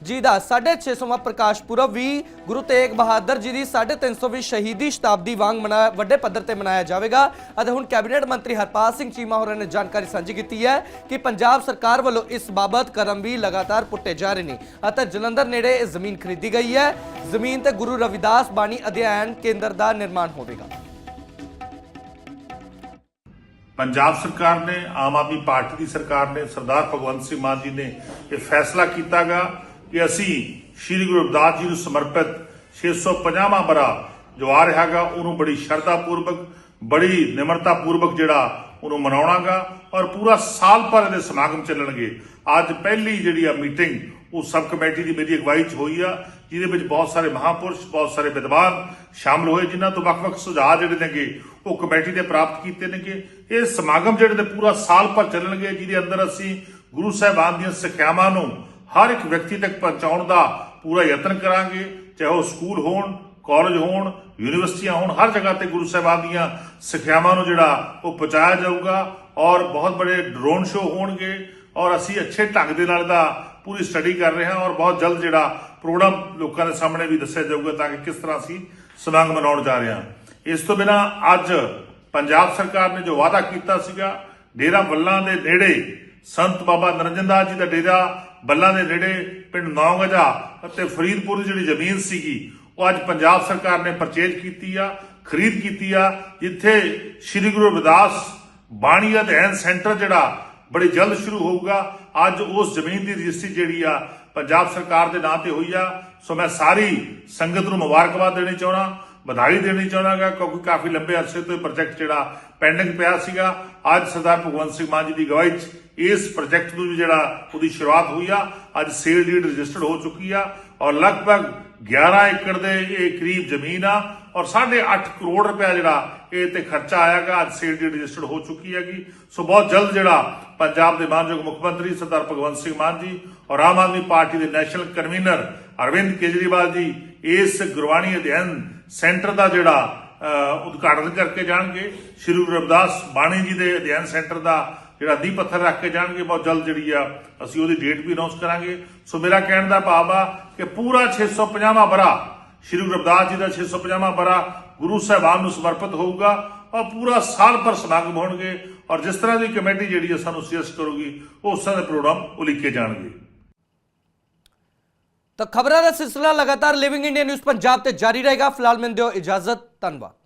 जी का 650वां प्रकाश पुरब भी गुरु तेग बहादुर जी की 350वीं शहीदी शताब्दी वांग वड्डे पद्धर ते मनाया जाएगा। हुण कैबिनेट मंत्री हरपाल सिंह चीमा होरां ने जानकारी साझी की है कि पंजाब सरकार वालों इस बाबत कदम भी लगातार पुट्टे जा रहे हैं। जलंधर नेड़े जमीन खरीदी गई है। जमीन ते गुरु रविदास बाणी अध्ययन केंद्र का निर्माण होगा। पंजाब सरकार ने, आम आदमी पार्टी की सरकार ने, सरदार भगवंत सिंह मान जी ने यह फैसला किया गा कि असी श्री गुरु रविदास जी को समर्पित 650वां बरा जो आ रहा गा उन्होंने बड़ी श्रद्धा पूर्वक, बड़ी निमरता पूर्वक जिहड़ा उन्होंने मनाउणा गा और पूरा साल भर इहदे समागम चलणगे। अज पहली जिहड़ी मीटिंग वो सब कमेटी की मेरी अगवाई च हुई आ, जिहदे बहुत सारे महापुरुष, बहुत सारे विद्वान शामिल होए, जिन्हां तो वख-वख सुझाव जिहड़े नेगे वो कमेटी ने प्राप्त किए नेगे। ये समागम जिहड़े पूरा साल भर चलणगे, जिहदे अंदर असीं गुरु साहिबान दी सिक्ख्यावां नूं हर एक व्यक्ति तक पहुंचाउण दा पूरा यतन करांगे, चाहे वो स्कूल होण, ਕਾਲਜ ਹੋਣ, ਯੂਨੀਵਰਸਿਟੀਆਂ ਹੋਣ, ਹਰ ਜਗ੍ਹਾ ਤੇ ਗੁਰੂ ਸਾਹਿਬਾਨ ਦੀਆਂ ਸਿੱਖਿਆਵਾਂ ਨੂੰ ਜਿਹੜਾ ਉਹ ਪਹੁੰਚਾਇਆ ਜਾਊਗਾ ਔਰ ਬਹੁਤ ਬੜੇ ਡਰੋਨ ਸ਼ੋਅ ਹੋਣਗੇ ਔਰ ਅਸੀਂ ਅੱਛੇ ਢੰਗ ਦੇ ਨਾਲ ਦਾ ਪੂਰੀ ਸਟੱਡੀ ਕਰ ਰਹੇ ਹਾਂ ਔਰ ਬਹੁਤ ਜਲਦ ਜਿਹੜਾ ਪ੍ਰੋਗਰਾਮ ਲੋਕਾਂ ਦੇ ਸਾਹਮਣੇ ਵੀ ਦੱਸਿਆ ਜਾਊਗਾ ਤਾਂ ਕਿ ਕਿਸ ਤਰ੍ਹਾਂ ਅਸੀਂ ਸਮਾਗਮ ਮਨਾਉਣ ਜਾ ਰਹੇ ਹਾਂ। ਇਸ ਤੋਂ ਬਿਨਾਂ ਅੱਜ ਪੰਜਾਬ ਸਰਕਾਰ ਨੇ ਜੋ ਵਾਅਦਾ ਕੀਤਾ ਸੀਗਾ, ਡੇਰਾ ਬੱਲਾਂ ਦੇ ਨੇੜੇ ਸੰਤ ਬਾਬਾ ਨਰਿੰਦਰ ਦਾਸ ਜੀ ਦਾ ਡੇਰਾ ਬੱਲਾਂ ਦੇ ਨੇੜੇ ਪਿੰਡ ਨੌਗਜਾ ਅਤੇ ਫਰੀਦਪੁਰ ਦੀ ਜਿਹੜੀ ਜ਼ਮੀਨ ਸੀਗੀ ਉਹ ਅੱਜ ਪੰਜਾਬ ਸਰਕਾਰ ਨੇ ਪਰਚੇਜ ਕੀਤੀ ਆ, ਖਰੀਦ ਕੀਤੀ ਆ, ਜਿੱਥੇ ਸ੍ਰੀ ਗੁਰੂ ਰਵਿਦਾਸ ਬਾਣੀ ਅਧਿਐਨ ਸੈਂਟਰ ਜਿਹੜਾ ਬੜੀ ਜਲਦ ਸ਼ੁਰੂ ਹੋਊਗਾ। ਅੱਜ ਉਸ ਜ਼ਮੀਨ ਦੀ ਰਜਿਸਟਰੀ ਜਿਹੜੀ ਆ ਪੰਜਾਬ ਸਰਕਾਰ ਦੇ ਨਾਂ ਤੇ ਹੋਈ ਆ। ਸੋ ਮੈਂ ਸਾਰੀ ਸੰਗਤ ਨੂੰ ਮੁਬਾਰਕਬਾਦ ਦੇਣੀ ਚਾਹਣਾ, ਵਧਾਈ ਦੇਣੀ ਚਾਹਣਾਗਾ, ਕਿਉਂਕਿ ਕਾਫੀ ਲੰਬੇ ਅਰਸੇ ਤੋਂ ਇਹ ਪ੍ਰੋਜੈਕਟ ਜਿਹੜਾ ਪੈਂਡਿੰਗ ਪਿਆ ਸੀਗਾ। ਅੱਜ ਸਰਦਾਰ ਭਗਵੰਤ ਸਿੰਘ ਮਾਨ ਜੀ ਦੀ ਅਗਵਾਈ 'ਚ ਇਸ ਪ੍ਰੋਜੈਕਟ ਨੂੰ ਜਿਹੜਾ ਉਹਦੀ ਸ਼ੁਰੂਆਤ ਹੋਈ ਆ। ਅੱਜ ਸੇਲ ਡੀਡ ਰਜਿਸਟਰਡ ਹੋ ਚੁੱਕੀ ਆ ਔਰ ਲਗਭਗ 11 ਏਕੜ ਦੇ ਇਹ ਕਰੀਬ ਜ਼ਮੀਨ ਆ ਔਰ 8.5 ਕਰੋੜ ਰੁਪਇਆ ਜਿਹੜਾ ਇਹ ਤੇ ਖਰਚਾ ਆਇਆਗਾ। ਅੱਜ ਸੇਲ ਡੀਡ ਰਜਿਸਟਰਡ ਹੋ ਚੁੱਕੀ ਹੈਗੀ। ਸੋ ਬਹੁਤ ਜਲਦ ਜਿਹੜਾ ਪੰਜਾਬ ਦੇ ਮਾਨਯੋਗ ਮੁੱਖ ਮੰਤਰੀ ਸਰਦਾਰ ਭਗਵੰਤ ਸਿੰਘ ਮਾਨ ਜੀ ਔਰ ਆਮ ਆਦਮੀ ਪਾਰਟੀ ਦੇ ਨੈਸ਼ਨਲ ਕਨਵੀਨਰ ਅਰਵਿੰਦ ਕੇਜਰੀਵਾਲ ਜੀ ਇਸ ਗੁਰਬਾਣੀ ਅਧਿਐਨ ਸੈਂਟਰ ਦਾ ਜਿਹੜਾ ਉਦਘਾਟਨ ਕਰਕੇ ਜਾਣਗੇ। ਸ੍ਰੀ ਗੁਰੂ ਰਵਿਦਾਸ ਬਾਣੀ ਜੀ ਦੇ ਅਧਿਐਨ ਸੈਂਟਰ ਦਾ ਜਿਹੜਾ ਨੀਂਹ ਪੱਥਰ ਰੱਖ ਕੇ ਜਾਣਗੇ। ਬਹੁਤ ਜਲਦ ਜਿਹੜੀ ਆ ਅਸੀਂ ਉਹਦੀ ਡੇਟ ਵੀ ਅਨਾਉਂਸ ਕਰਾਂਗੇ। ਸੋ ਮੇਰਾ ਕਹਿਣ ਦਾ ਭਾਵ ਆ ਕਿ ਪੂਰਾ 650ਵਾਂ ਬਰਾ ਸ੍ਰੀ ਗੁਰੂ ਰਵਿਦਾਸ ਜੀ ਦਾ 650ਵਾਂ ਬਰਾ ਗੁਰੂ ਸਾਹਿਬਾਨ ਨੂੰ ਸਮਰਪਿਤ ਹੋਊਗਾ ਔਰ ਪੂਰਾ ਸਾਲ ਭਰ ਸਮਾਗਮ ਹੋਣਗੇ ਔਰ ਜਿਸ ਤਰ੍ਹਾਂ ਦੀ ਕਮੇਟੀ ਜਿਹੜੀ ਹੈ ਸਾਨੂੰ ਸੁਜੈਸਟ ਕਰੂਗੀ ਉਸ ਤਰ੍ਹਾਂ ਦੇ ਪ੍ਰੋਗਰਾਮ ਉਲੀਕੇ ਜਾਣਗੇ। ਤਾਂ ਖਬਰਾਂ ਦਾ ਸਿਲਸਿਲਾ ਲਗਾਤਾਰ ਲਿਵਿੰਗ ਇੰਡੀਆ ਨਿਊਜ਼ ਪੰਜਾਬ ਤੇ ਜਾਰੀ ਰਹੇਗਾ। ਫਿਲਹਾਲ ਮੈਨੂੰ ਦਿਓ ਇਜਾਜ਼ਤ। ਧੰਨਵਾਦ।